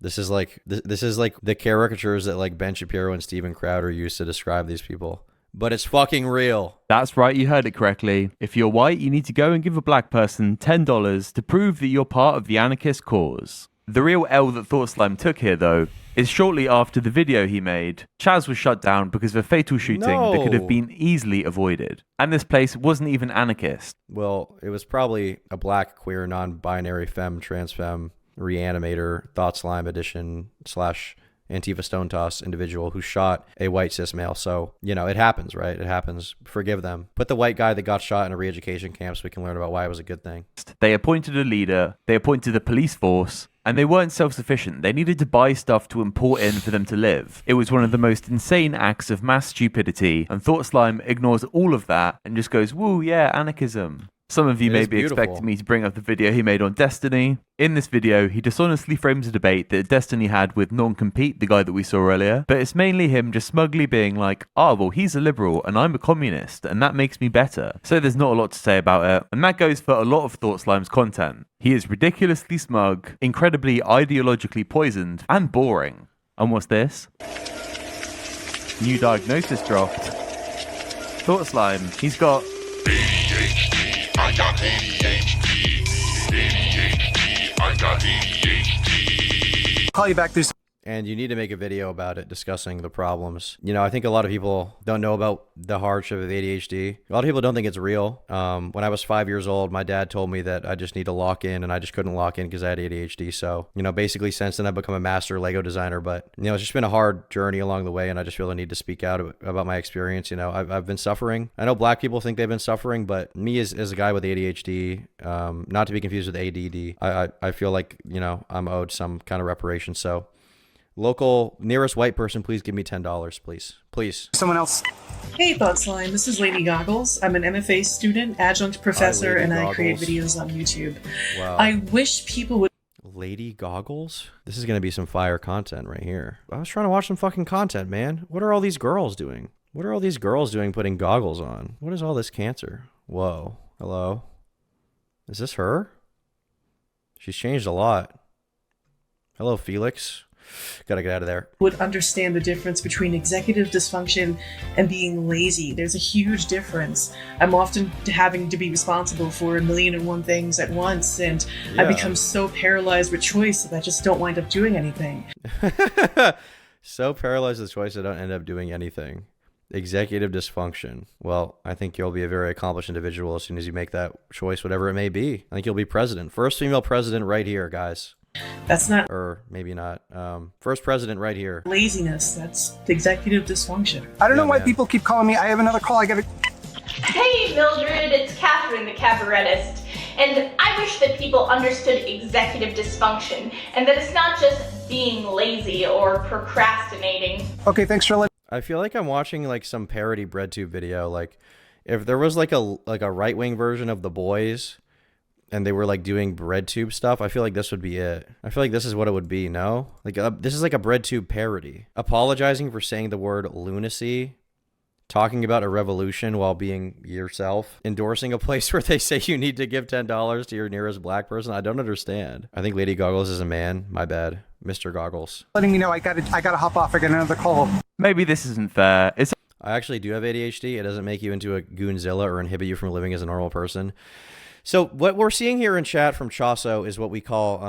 This is like the caricatures that like Ben Shapiro and Steven Crowder used to describe these people. But it's fucking real. That's right, you heard it correctly. If you're white, you need to go and give a black person $10 to prove that you're part of the anarchist cause. The real L that Thought Slime took here, though, is shortly after the video he made, Chaz was shut down because of a fatal shooting that could have been easily avoided. And this place wasn't even anarchist. Well, it was probably a black, queer, non-binary, femme, trans femme, reanimator, Thought Slime edition / Antifa Stone Toss individual who shot a white cis male. So, you know, it happens, right? It happens. Forgive them. Put the white guy that got shot in a re-education camp so we can learn about why it was a good thing. They appointed a leader, they appointed a police force, and they weren't self-sufficient. They needed to buy stuff to import in for them to live. It was one of the most insane acts of mass stupidity, and Thought Slime ignores all of that and just goes, woo, yeah, anarchism. Some of you may be expecting me to bring up the video he made on Destiny. In this video, he dishonestly frames a debate that Destiny had with Non-Compete, the guy that we saw earlier, but it's mainly him just smugly being like, well, he's a liberal and I'm a communist, and that makes me better. So there's not a lot to say about it, and that goes for a lot of Thought Slime's content. He is ridiculously smug, incredibly ideologically poisoned, and boring. And what's this? New diagnosis dropped. Thought Slime, he's got... I got ADHD. ADHD. I got ADHD. Call you back this. And you need to make a video about it, discussing the problems. You know, I think a lot of people don't know about the hardship of ADHD. A lot of people don't think it's real. When I was 5 years old, my dad told me that I just need to lock in, and I just couldn't lock in because I had ADHD. So, you know, basically since then I've become a master Lego designer. But, you know, it's just been a hard journey along the way, and I just feel the need to speak out about my experience. You know, I've been suffering. I know black people think they've been suffering, but me as a guy with ADHD, not to be confused with ADD, I feel like, you know, I'm owed some kind of reparation. So, local nearest white person, please give me $10, please. Someone else. Hey, Thought Slime. This is Lady Goggles. I'm an MFA student, adjunct professor, and I create videos on YouTube. Wow. I wish people would... Lady Goggles? This is gonna be some fire content right here. I was trying to watch some fucking content, man. What are all these girls doing? What are all these girls doing putting goggles on? What is all this cancer? Whoa. Hello? Is this her? She's changed a lot. Hello, Felix. Gotta get out of there. Would understand the difference between executive dysfunction and being lazy. There's a huge difference. I'm often having to be responsible for 1,000,001 things at once, and I become so paralyzed with choice that I just don't wind up doing anything. So paralyzed with choice I don't end up doing anything. Executive dysfunction. Well, I think you'll be a very accomplished individual as soon as you make that choice, whatever it may be. I think you'll be president. First female president right here, guys. That's not... Or maybe not. First president right here. Laziness. That's executive dysfunction. I don't know why people keep calling me. I have another call. I gotta... Hey, Mildred. It's Catherine, the cabaretist. And I wish that people understood executive dysfunction and that it's not just being lazy or procrastinating. Okay, thanks for letting... I feel like I'm watching like some parody BreadTube video. Like if there was like a right-wing version of The Boys and they were like doing BreadTube stuff, I feel like this would be it. I feel like this is what it would be, no? Like this is like a BreadTube parody. Apologizing for saying the word lunacy, talking about a revolution while being yourself, endorsing a place where they say you need to give $10 to your nearest black person. I don't understand. I think Lady Goggles is a man. My bad. Mr. Goggles. Letting me know I gotta hop off. I got another call. Maybe this isn't fair. I actually do have ADHD. It doesn't make you into a goonzilla or inhibit you from living as a normal person. So what we're seeing here in chat from Chasso is what we call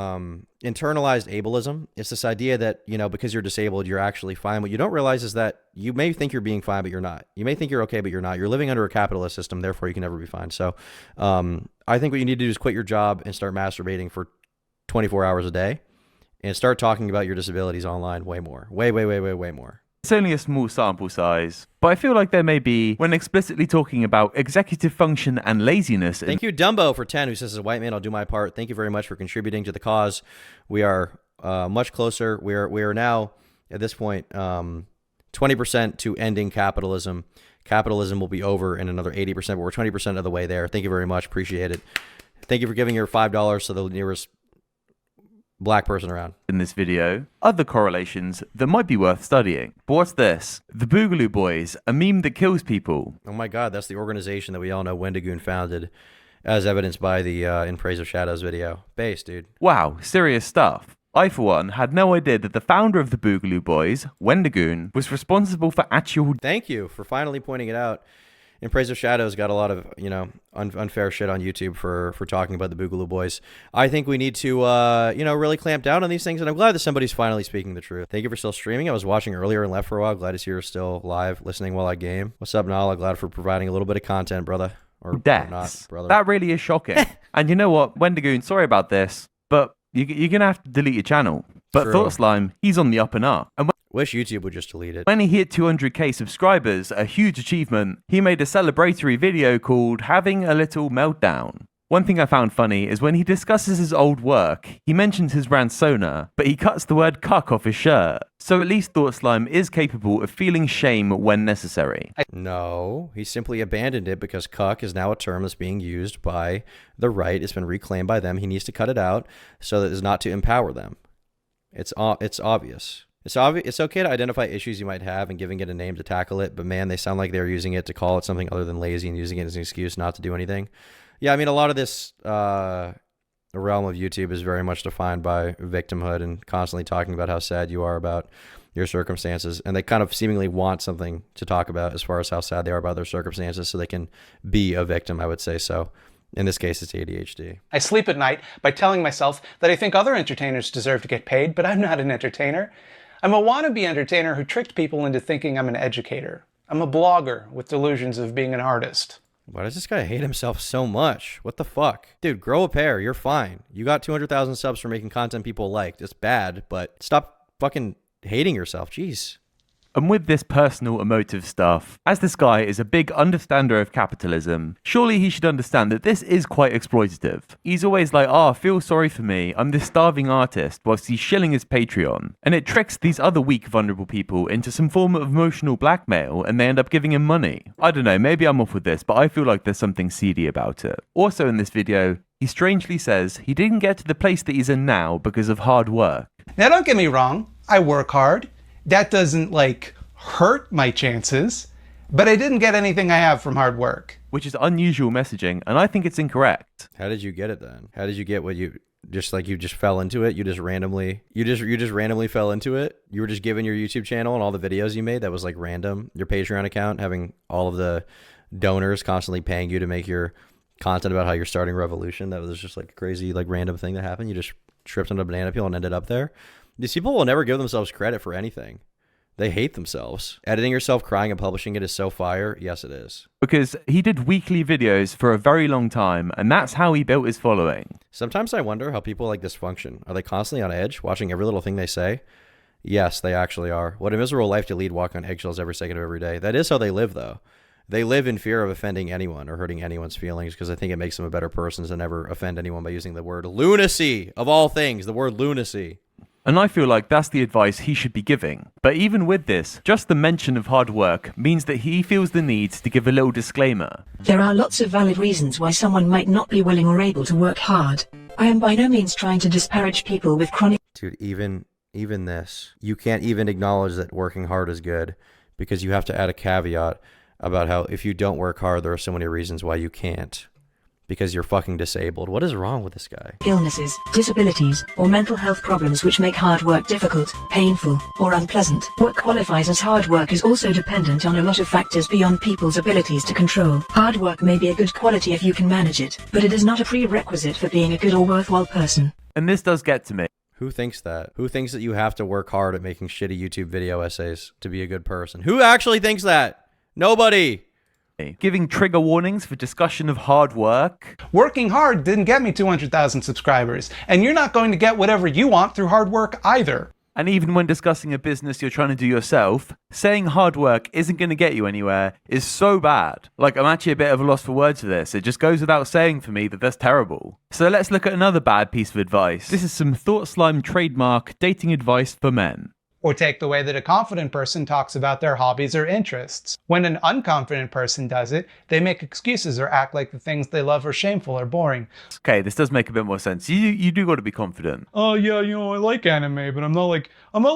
internalized ableism. It's this idea that, you know, because you're disabled, you're actually fine. What you don't realize is that you may think you're being fine, but you're not. You may think you're okay, but you're not. You're living under a capitalist system, therefore you can never be fine. So I think what you need to do is quit your job and start masturbating for 24 hours a day and start talking about your disabilities online way more. Way more. It's only a small sample size, but I feel like there may be, when explicitly talking about executive function and laziness... Thank you, Dumbo, for 10, who says, as a white man, I'll do my part. Thank you very much for contributing to the cause. We are much closer. We are now, at this point, 20% to ending capitalism. Capitalism will be over in another 80%, but we're 20% of the way there. Thank you very much. Appreciate it. Thank you for giving your $5 to the nearest black person around. In this video, other correlations that might be worth studying. But what's this? The Boogaloo Boys, a meme that kills people. Oh my god, that's the organization that we all know Wendigoon founded, as evidenced by the In Praise of Shadows video. Base, dude. Wow, serious stuff. I, for one, had no idea that the founder of the Boogaloo Boys, Wendigoon, was responsible for actual... Thank you for finally pointing it out. In Praise of Shadows got a lot of, you know, unfair shit on YouTube for talking about the Boogaloo Boys. I think we need to, you know, really clamp down on these things, and I'm glad that somebody's finally speaking the truth. Thank you for still streaming. I was watching earlier and left for a while. Glad to see you're still live, listening while I game. What's up, Nala? Glad for providing a little bit of content, brother. Or not, brother. That really is shocking. And you know what, Wendigoon, sorry about this, but you're going to have to delete your channel. But True. Thought Slime, he's on the up and up. And wish YouTube would just delete it. When he hit 200k subscribers, a huge achievement, he made a celebratory video called Having a Little Meltdown. One thing I found funny is when he discusses his old work, he mentions his brand Sona, but he cuts the word cuck off his shirt. So at least Thought Slime is capable of feeling shame when necessary. No, he simply abandoned it because cuck is now a term that's being used by the right. It's been reclaimed by them. He needs to cut it out so that it's not to empower them. It's obvious. It's okay to identify issues you might have and giving it a name to tackle it, but man, they sound like they're using it to call it something other than lazy and using it as an excuse not to do anything. Yeah, I mean, a lot of this realm of YouTube is very much defined by victimhood and constantly talking about how sad you are about your circumstances, and they kind of seemingly want something to talk about as far as how sad they are about their circumstances so they can be a victim, I would say. So in this case, it's ADHD. I sleep at night by telling myself that I think other entertainers deserve to get paid, but I'm not an entertainer. I'm a wannabe entertainer who tricked people into thinking I'm an educator. I'm a blogger with delusions of being an artist. Why does this guy hate himself so much? What the fuck? Dude, grow a pair. You're fine. You got 200,000 subs for making content people liked. It's bad, but stop fucking hating yourself. Jeez. And with this personal emotive stuff, as this guy is a big understander of capitalism, surely he should understand that this is quite exploitative. He's always like, feel sorry for me, I'm this starving artist, whilst he's shilling his Patreon. And it tricks these other weak, vulnerable people into some form of emotional blackmail, and they end up giving him money. I don't know, maybe I'm off with this, but I feel like there's something seedy about it. Also in this video, he strangely says he didn't get to the place that he's in now because of hard work. Now, don't get me wrong. I work hard. That doesn't, like, hurt my chances. But I didn't get anything I have from hard work. Which is unusual messaging, and I think it's incorrect. How did you get it then? How did you get what you just fell into it? You just randomly fell into it? You were just given your YouTube channel and all the videos you made that was like random? Your Patreon account having all of the donors constantly paying you to make your content about how you're starting revolution? That was just like a crazy, like, random thing that happened. You just tripped on a banana peel and ended up there? These people will never give themselves credit for anything. They hate themselves. Editing yourself crying and publishing it is so fire. Yes, it is. Because he did weekly videos for a very long time, and that's how he built his following. Sometimes I wonder how people like this function. Are they constantly on edge, watching every little thing they say? Yes, they actually are. What a miserable life to lead, walk on eggshells every second of every day. That is how they live, though. They live in fear of offending anyone or hurting anyone's feelings because I think it makes them a better person to never offend anyone by using the word lunacy, of all things, the word lunacy. And I feel like that's the advice he should be giving. But even with this, just the mention of hard work means that he feels the need to give a little disclaimer. There are lots of valid reasons why someone might not be willing or able to work hard. I am by no means trying to disparage people with chronic... Dude, even this, you can't even acknowledge that working hard is good because you have to add a caveat about how if you don't work hard, there are so many reasons why you can't. Because you're fucking disabled. What is wrong with this guy? Illnesses, disabilities, or mental health problems which make hard work difficult, painful, or unpleasant. What qualifies as hard work is also dependent on a lot of factors beyond people's abilities to control. Hard work may be a good quality if you can manage it, but it is not a prerequisite for being a good or worthwhile person. And this does get to me. Who thinks that? Who thinks that you have to work hard at making shitty YouTube video essays to be a good person? Who actually thinks that? Nobody! Giving trigger warnings for discussion of hard work. Working hard didn't get me 200,000 subscribers, and you're not going to get whatever you want through hard work either. And even when discussing a business you're trying to do yourself, saying hard work isn't going to get you anywhere is so bad. Like, I'm actually a bit of a loss for words for this. It just goes without saying for me that that's terrible. So let's look at another bad piece of advice. This is some Thought Slime trademark dating advice for men. Or take the way that a confident person talks about their hobbies or interests. When an unconfident person does it, they make excuses or act like the things they love are shameful or boring. Okay, this does make a bit more sense. You do got to be confident. Oh yeah, I like anime, but I'm not like one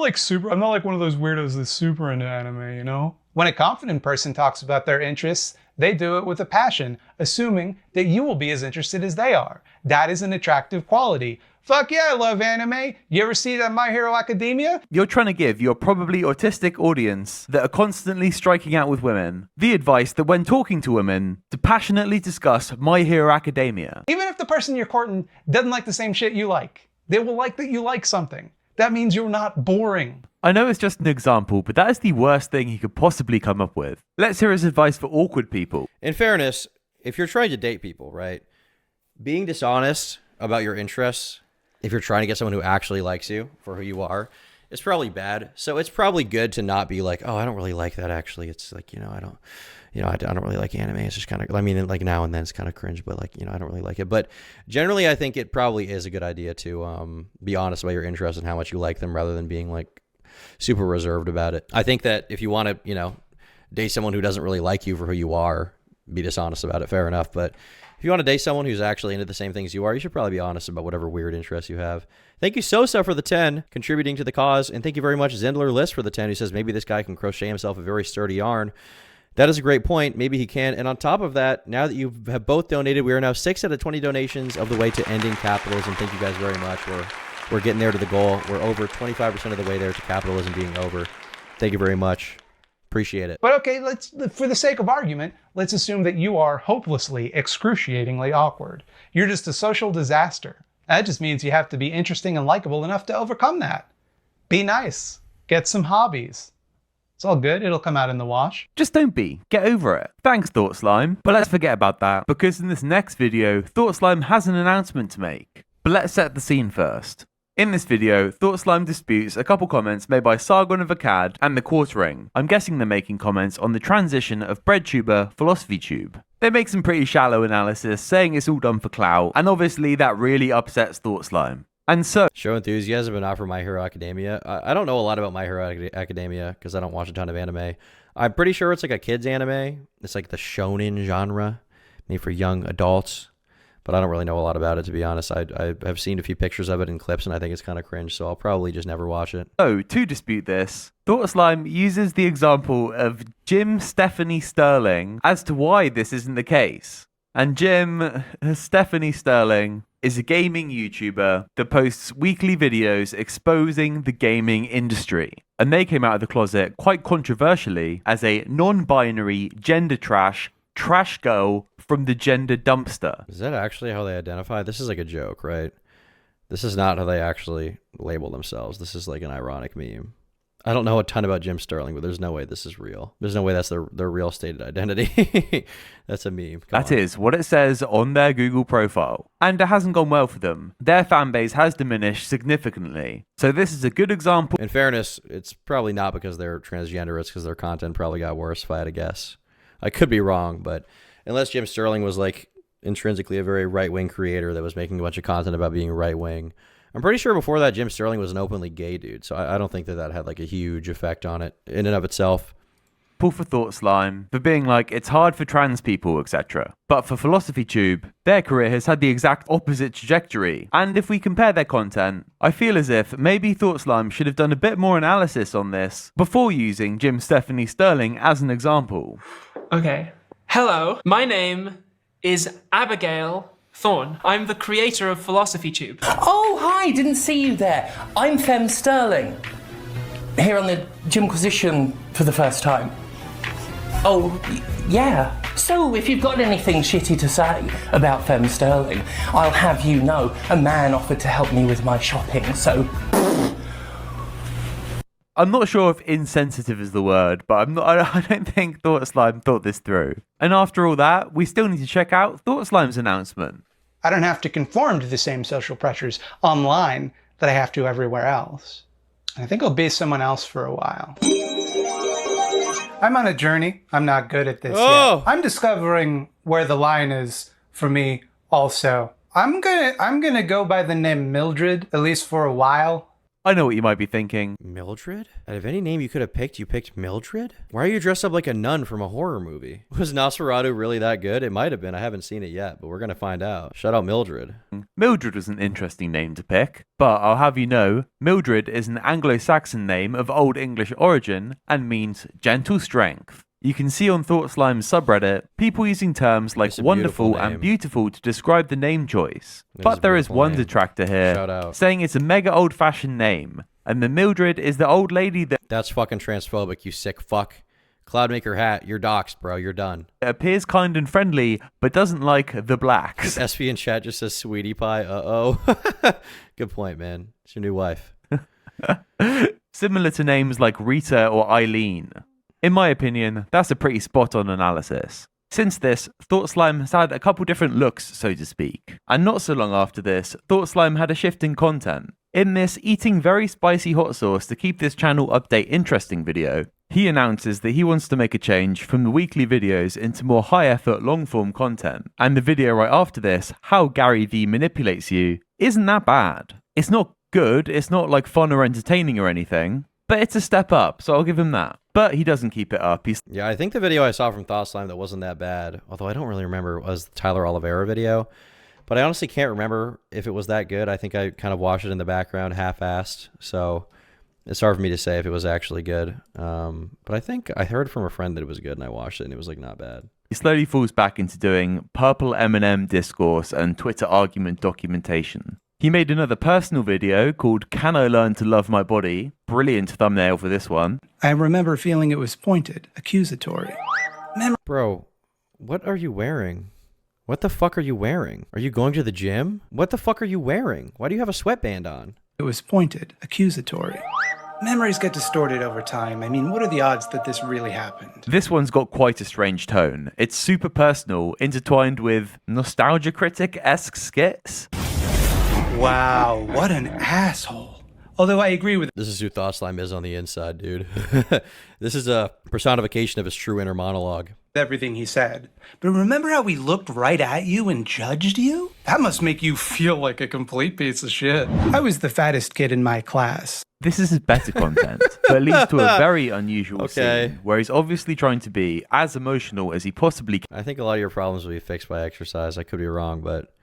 of those weirdos that's super into anime, When a confident person talks about their interests, they do it with a passion, assuming that you will be as interested as they are. That is an attractive quality. Fuck yeah, I love anime. You ever see that My Hero Academia? You're trying to give your probably autistic audience that are constantly striking out with women the advice that when talking to women, to passionately discuss My Hero Academia. Even if the person you're courting doesn't like the same shit you like, they will like that you like something. That means you're not boring. I know it's just an example, but that is the worst thing he could possibly come up with. Let's hear his advice for awkward people. In fairness, if you're trying to date people, right, being dishonest about your interests, if you're trying to get someone who actually likes you for who you are, it's probably bad. So it's probably good to not be like, oh, I don't really like that actually. It's like, I don't really like anime. It's just kind of, like now and then it's kind of cringe, but like, I don't really like it. But generally, I think it probably is a good idea to be honest about your interests and how much you like them rather than being like super reserved about it. I think that if you want to, date someone who doesn't really like you for who you are, be dishonest about it, fair enough. But if you want to date someone who's actually into the same things you are, you should probably be honest about whatever weird interests you have. Thank you, Sosa, for the 10, contributing to the cause. And thank you very much, Zendler List, for the 10, who says maybe this guy can crochet himself a very sturdy yarn. That is a great point. Maybe he can. And on top of that, now that you have both donated, we are now 6 out of 20 donations of the way to ending capitalism. Thank you guys very much. We're getting there to the goal. We're over 25% of the way there to capitalism being over. Thank you very much. Appreciate it. But okay, for the sake of argument, let's assume that you are hopelessly, excruciatingly awkward. You're just a social disaster. That just means you have to be interesting and likable enough to overcome that. Be nice. Get some hobbies. It's all good. It'll come out in the wash. Just don't be. Get over it. Thanks, Thought Slime. But let's forget about that, because in this next video, Thought Slime has an announcement to make. But let's set the scene first. In this video, Thought Slime disputes a couple comments made by Sargon of Akkad and The Quartering. I'm guessing they're making comments on the transition of BreadTuber, PhilosophyTube. They make some pretty shallow analysis, saying it's all done for clout, and obviously that really upsets Thought Slime. And so, show enthusiasm but not for My Hero Academia. I don't know a lot about My Hero Academia because I don't watch a ton of anime. I'm pretty sure it's like a kids anime. It's like the shonen genre, made for young adults. but I don't really know a lot about it, to be honest. I have seen a few pictures of it in clips, and I think it's kind of cringe, so I'll probably just never watch it. So, to dispute this, Thought Slime uses the example of Jim Stephanie Sterling as to why this isn't the case. And Jim Stephanie Sterling is a gaming YouTuber that posts weekly videos exposing the gaming industry. And they came out of the closet quite controversially as a non-binary gender trash girl from the gender dumpster. Is that actually how they identify? This is like a joke, right? This is not how they actually label themselves. This is like an ironic meme. I don't know a ton about Jim Sterling, but there's no way this is real. There's no way that's their real stated identity. That's a meme. That is what it says on their Google profile. And it hasn't gone well for them. Their fan base has diminished significantly. So this is a good example. In fairness, it's probably not because they're transgender. It's because their content probably got worse, if I had to guess. I could be wrong, but unless Jim Sterling was like intrinsically a very right-wing creator that was making a bunch of content about being right-wing, I'm pretty sure before that Jim Sterling was an openly gay dude, so I don't think that had like a huge effect on it in and of itself. For Thought Slime, for being like, it's hard for trans people, etc. But for Philosophy Tube, their career has had the exact opposite trajectory. And if we compare their content, I feel as if maybe Thought Slime should have done a bit more analysis on this before using Jim Stephanie Sterling as an example. Okay. Hello, my name is Abigail Thorne. I'm the creator of Philosophy Tube. Oh, hi, didn't see you there. I'm Fem Sterling, here on the Jimquisition for the first time. Oh, yeah. So, if you've got anything shitty to say about Fem Sterling, I'll have you know a man offered to help me with my shopping, so... I'm not sure if insensitive is the word, but I don't think Thought Slime thought this through. And after all that, we still need to check out Thought Slime's announcement. I don't have to conform to the same social pressures online that I have to everywhere else. And I think I'll be someone else for a while. I'm on a journey. I'm not good at this yet. I'm discovering where the line is for me also. I'm gonna go by the name Mildred, at least for a while. I know what you might be thinking. Mildred? Out of any name you could have picked, you picked Mildred? Why are you dressed up like a nun from a horror movie? Was Nosferatu really that good? It might have been. I haven't seen it yet, but we're going to find out. Shout out Mildred. Mildred was an interesting name to pick, but I'll have you know, Mildred is an Anglo-Saxon name of Old English origin and means gentle strength. You can see on Thought Slime's subreddit, people using terms like wonderful and beautiful to describe the name choice. But there is one detractor here, saying it's a mega old-fashioned name, and the Mildred is the old lady that... That's fucking transphobic, you sick fuck. Cloudmaker hat, you're doxxed, bro, you're done. Appears kind and friendly, but doesn't like the blacks. SV in chat just says sweetie pie, uh-oh. Good point, man. It's your new wife. Similar to names like Rita or Eileen. In my opinion, that's a pretty spot-on analysis. Since this, Thought Slime has had a couple different looks, so to speak. And not so long after this, Thought Slime had a shift in content. In this eating very spicy hot sauce to keep this channel update interesting video, he announces that he wants to make a change from the weekly videos into more high-effort long-form content. And the video right after this, How Gary Vee Manipulates You, isn't that bad. It's not good, it's not like fun or entertaining or anything, but it's a step up, so I'll give him that. But he doesn't keep it up. Yeah, I think the video I saw from Thought Slime that wasn't that bad, although I don't really remember, was the Tyler Oliveira video. But I honestly can't remember if it was that good. I think I kind of watched it in the background half-assed, so it's hard for me to say if it was actually good. But I think I heard from a friend that it was good, and I watched it, and it was like not bad. He slowly falls back into doing purple M&M discourse and Twitter argument documentation. He made another personal video called Can I Learn to Love My Body? Brilliant thumbnail for this one. I remember feeling it was pointed, accusatory. Bro, what are you wearing? What the fuck are you wearing? Are you going to the gym? What the fuck are you wearing? Why do you have a sweatband on? It was pointed, accusatory. Memories get distorted over time. I mean, what are the odds that this really happened? This one's got quite a strange tone. It's super personal, intertwined with nostalgia critic-esque skits. Wow, what an asshole. Although I agree with... This is who Thought Slime is on the inside, dude. This is a personification of his true inner monologue. Everything he said. But remember how we looked right at you and judged you? That must make you feel like a complete piece of shit. I was the fattest kid in my class. This is his better content, but leads to a very unusual scene where he's obviously trying to be as emotional as he possibly can. I think a lot of your problems will be fixed by exercise. I could be wrong, but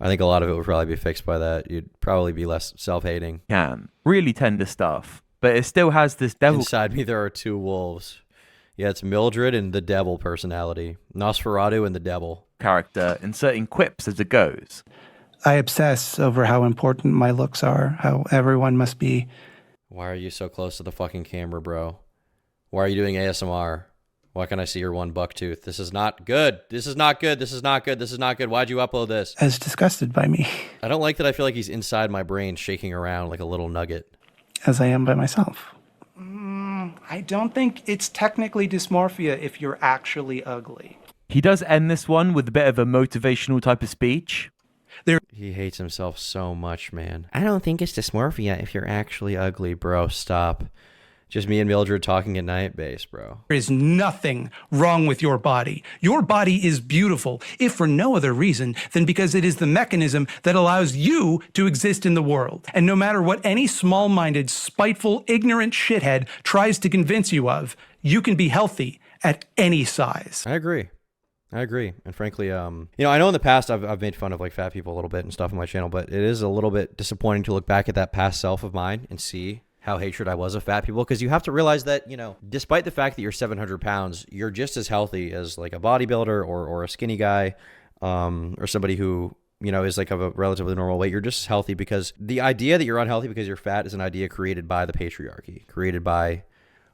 I think a lot of it would probably be fixed by that. You'd probably be less self-hating. Can. Really tender stuff. But it still has this devil. Inside me, there are two wolves. Yeah, it's Mildred and the devil personality. Nosferatu and the devil. Character inserting quips as it goes. I obsess over how important my looks are, how everyone must be. Why are you so close to the fucking camera, bro? Why are you doing ASMR? Why can't I see your one buck tooth? This is not good. This is not good. This is not good. This is not good. Why'd you upload this? As disgusted by me. I don't like that I feel like he's inside my brain shaking around like a little nugget. As I am by myself. I don't think it's technically dysmorphia if you're actually ugly. He does end this one with a bit of a motivational type of speech. He hates himself so much, man. I don't think it's dysmorphia if you're actually ugly, bro. Stop. Just me and Mildred talking at night base, bro. There is nothing wrong with your body. Your body is beautiful, if for no other reason than because it is the mechanism that allows you to exist in the world. And no matter what any small-minded, spiteful, ignorant shithead tries to convince you of, you can be healthy at any size. I agree. And frankly, you know, I know in the past I've made fun of like fat people a little bit and stuff on my channel, but it is a little bit disappointing to look back at that past self of mine and see how hatred I was of fat people, because you have to realize that, you know, despite the fact that you're 700 pounds, you're just as healthy as like a bodybuilder or a skinny guy, or somebody who, you know, is like of a relatively normal weight. You're just healthy because the idea that you're unhealthy because you're fat is an idea created by the patriarchy, created by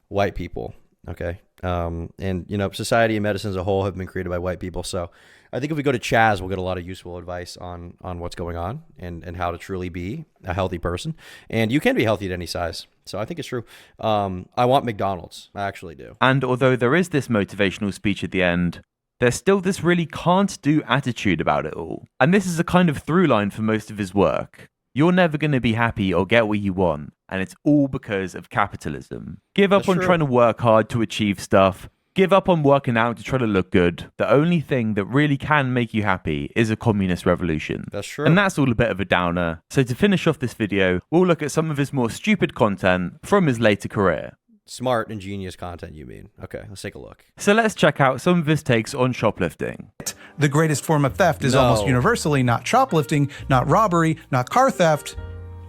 white people. Okay. And you know, society and medicine as a whole have been created by white people. So I think if we go to Chaz, we'll get a lot of useful advice on what's going on and how to truly be a healthy person. And you can be healthy at any size. So I think it's true. I want McDonald's. I actually do. And although there is this motivational speech at the end, there's still this really can't do attitude about it all. And this is a kind of through line for most of his work. You're never going to be happy or get what you want. And it's all because of capitalism. Give up on trying to work hard to achieve stuff. Give up on working out to try to look good. The only thing that really can make you happy is a communist revolution. That's true. And that's all a bit of a downer. So to finish off this video, we'll look at some of his more stupid content from his later career. Smart and genius content, you mean? Okay, let's take a look. So let's check out some of his takes on shoplifting. The greatest form of theft is almost universally not shoplifting, not robbery, not car theft,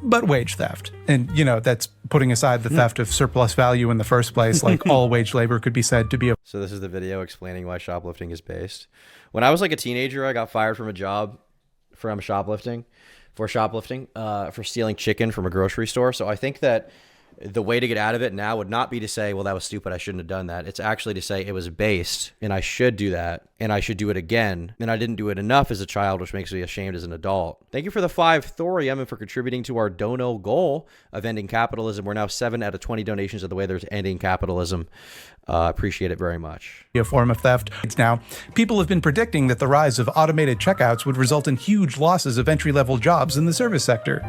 but wage theft. And, you know, that's putting aside the theft of surplus value in the first place, like all wage labor could be said to be a... So this is the video explaining why shoplifting is based. When I was like a teenager, I got fired from a job for shoplifting, for stealing chicken from a grocery store. So I think that the way to get out of it now would not be to say, well, that was stupid, I shouldn't have done that. It's actually to say it was based and I should do that and I should do it again. And I didn't do it enough as a child, which makes me ashamed as an adult. Thank you for the 5 thorium and for contributing to our dono goal of ending capitalism. We're now 7 out of 20 donations of the way there's ending capitalism. Appreciate it very much. A form of theft. Now, people have been predicting that the rise of automated checkouts would result in huge losses of entry-level jobs in the service sector.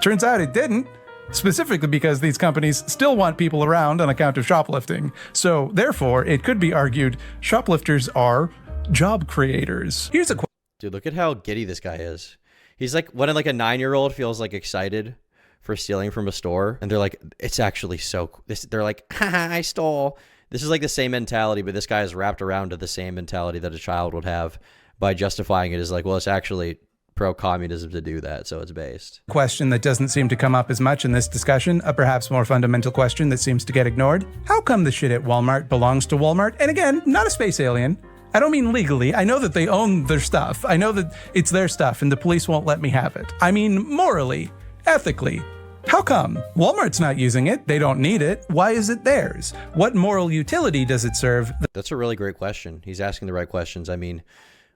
Turns out it didn't. Specifically because these companies still want people around on account of shoplifting. So, therefore, it could be argued shoplifters are job creators. Here's a question. Dude, look at how giddy this guy is. He's like, when like a 9-year-old feels like excited for stealing from a store, and they're like, it's actually so cool. They're like, haha, I stole. This is like the same mentality, but this guy is wrapped around to the same mentality that a child would have by justifying it as like, well, it's actually pro-communism to do that, so it's based. Question that doesn't seem to come up as much in this discussion, a perhaps more fundamental question that seems to get ignored. How come the shit at Walmart belongs to Walmart? And again, not a space alien. I don't mean legally. I know that they own their stuff. I know that it's their stuff and the police won't let me have it. I mean morally, ethically. How come? Walmart's not using it. They don't need it. Why is it theirs? What moral utility does it serve? That's a really great question. He's asking the right questions. I mean,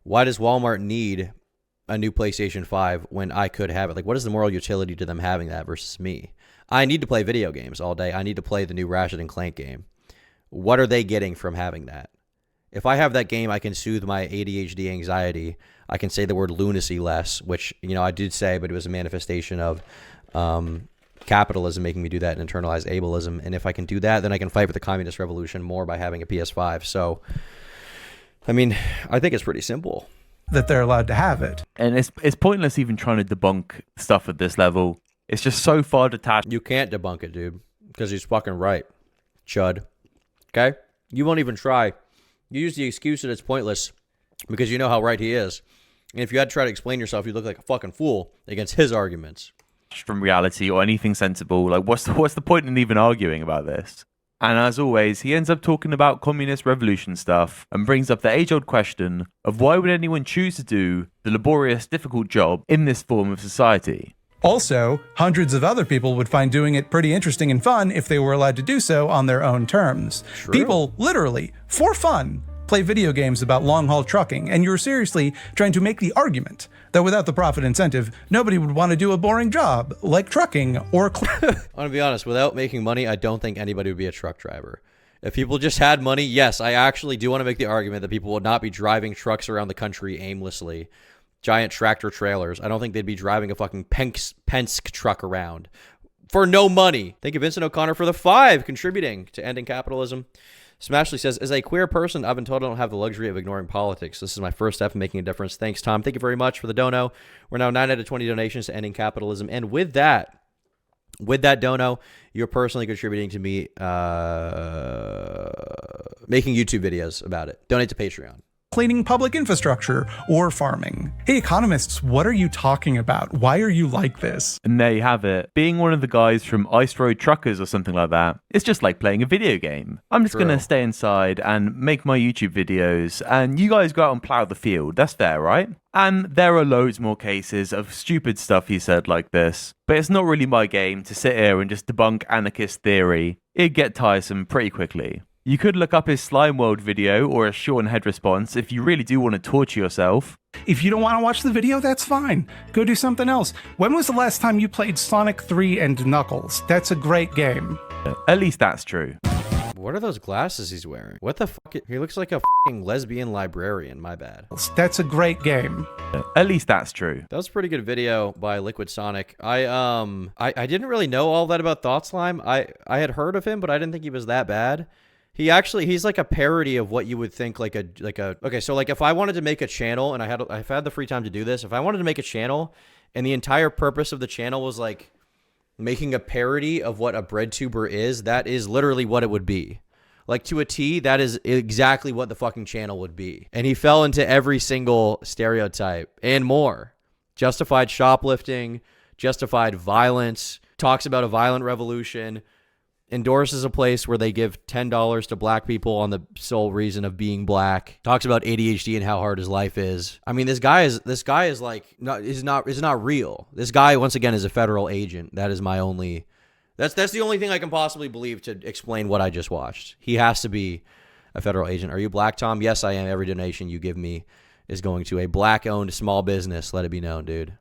why does Walmart need a new PlayStation 5 when I could have it? Like, what is the moral utility to them having that versus me? I need to play video games all day. I need to play the new Ratchet and Clank game. What are they getting from having that? If I have that game, I can soothe my ADHD anxiety. I can say the word lunacy less, which, you know, I did say, but it was a manifestation of capitalism making me do that and internalize ableism. And if I can do that, then I can fight for the communist revolution more by having a PS5. So, I mean, I think it's pretty simple. That they're allowed to have it. And it's pointless even trying to debunk stuff at this level. It's just so far detached. You can't debunk it, dude, because he's fucking right, chud. Okay? You won't even try. You use the excuse that it's pointless because you know how right he is. And if you had to try to explain yourself, you'd look like a fucking fool against his arguments. From reality or anything sensible. Like, what's the point in even arguing about this? And as always, he ends up talking about communist revolution stuff and brings up the age-old question of why would anyone choose to do the laborious, difficult job in this form of society? Also, hundreds of other people would find doing it pretty interesting and fun if they were allowed to do so on their own terms. True. People, literally, for fun, play video games about long-haul trucking, and you're seriously trying to make the argument that without the profit incentive, nobody would want to do a boring job like trucking or... I'm gonna be honest, without making money, I don't think anybody would be a truck driver. If people just had money, yes, I actually do want to make the argument that people would not be driving trucks around the country aimlessly. Giant tractor trailers. I don't think they'd be driving a fucking Penske truck around for no money. Thank you, Vincent O'Connor, for the 5, contributing to ending capitalism. Smashley says, as a queer person, I've been told I don't have the luxury of ignoring politics. This is my first step in making a difference. Thanks, Tom. Thank you very much for the dono. We're now 9 out of 20 donations to ending capitalism. And with that dono, you're personally contributing to me making YouTube videos about it. Donate to Patreon. Cleaning public infrastructure or farming. Hey, economists, what are you talking about? Why are you like this? And there you have it. Being one of the guys from Ice Road Truckers or something like that, it's just like playing a video game. I'm just going to stay inside and make my YouTube videos, and you guys go out and plow the field. That's fair, right? And there are loads more cases of stupid stuff he said like this. But it's not really my game to sit here and just debunk anarchist theory. It'd get tiresome pretty quickly. You could look up his Slime World video or a Sean Head response if you really do want to torture yourself. If you don't want to watch the video, that's fine. Go do something else. When was the last time you played Sonic 3 and Knuckles? That's a great game. At least that's true. What are those glasses he's wearing? What the fuck? He looks like a fucking lesbian librarian. My bad. That's a great game. At least that's true. That was a pretty good video by Liquid Sonic. I didn't really know all that about Thought Slime. I had heard of him, but I didn't think he was that bad. He's like a parody of what you would think okay, so like if I wanted to make a channel and I've had the free time to do this, if I wanted to make a channel and the entire purpose of the channel was like making a parody of what a breadtuber is, that is literally what it would be. Like to a T, that is exactly what the fucking channel would be. And he fell into every single stereotype and more. Justified shoplifting, justified violence, talks about a violent revolution, endorses a place where they give $10 to black people on the sole reason of being black. Talks about ADHD and how hard his life is. I mean, this guy is like not real. This guy, once again, is a federal agent. That is my only. That's the only thing I can possibly believe to explain what I just watched. He has to be a federal agent. Are you black, Tom? Yes, I am. Every donation you give me is going to a black-owned small business. Let it be known, dude.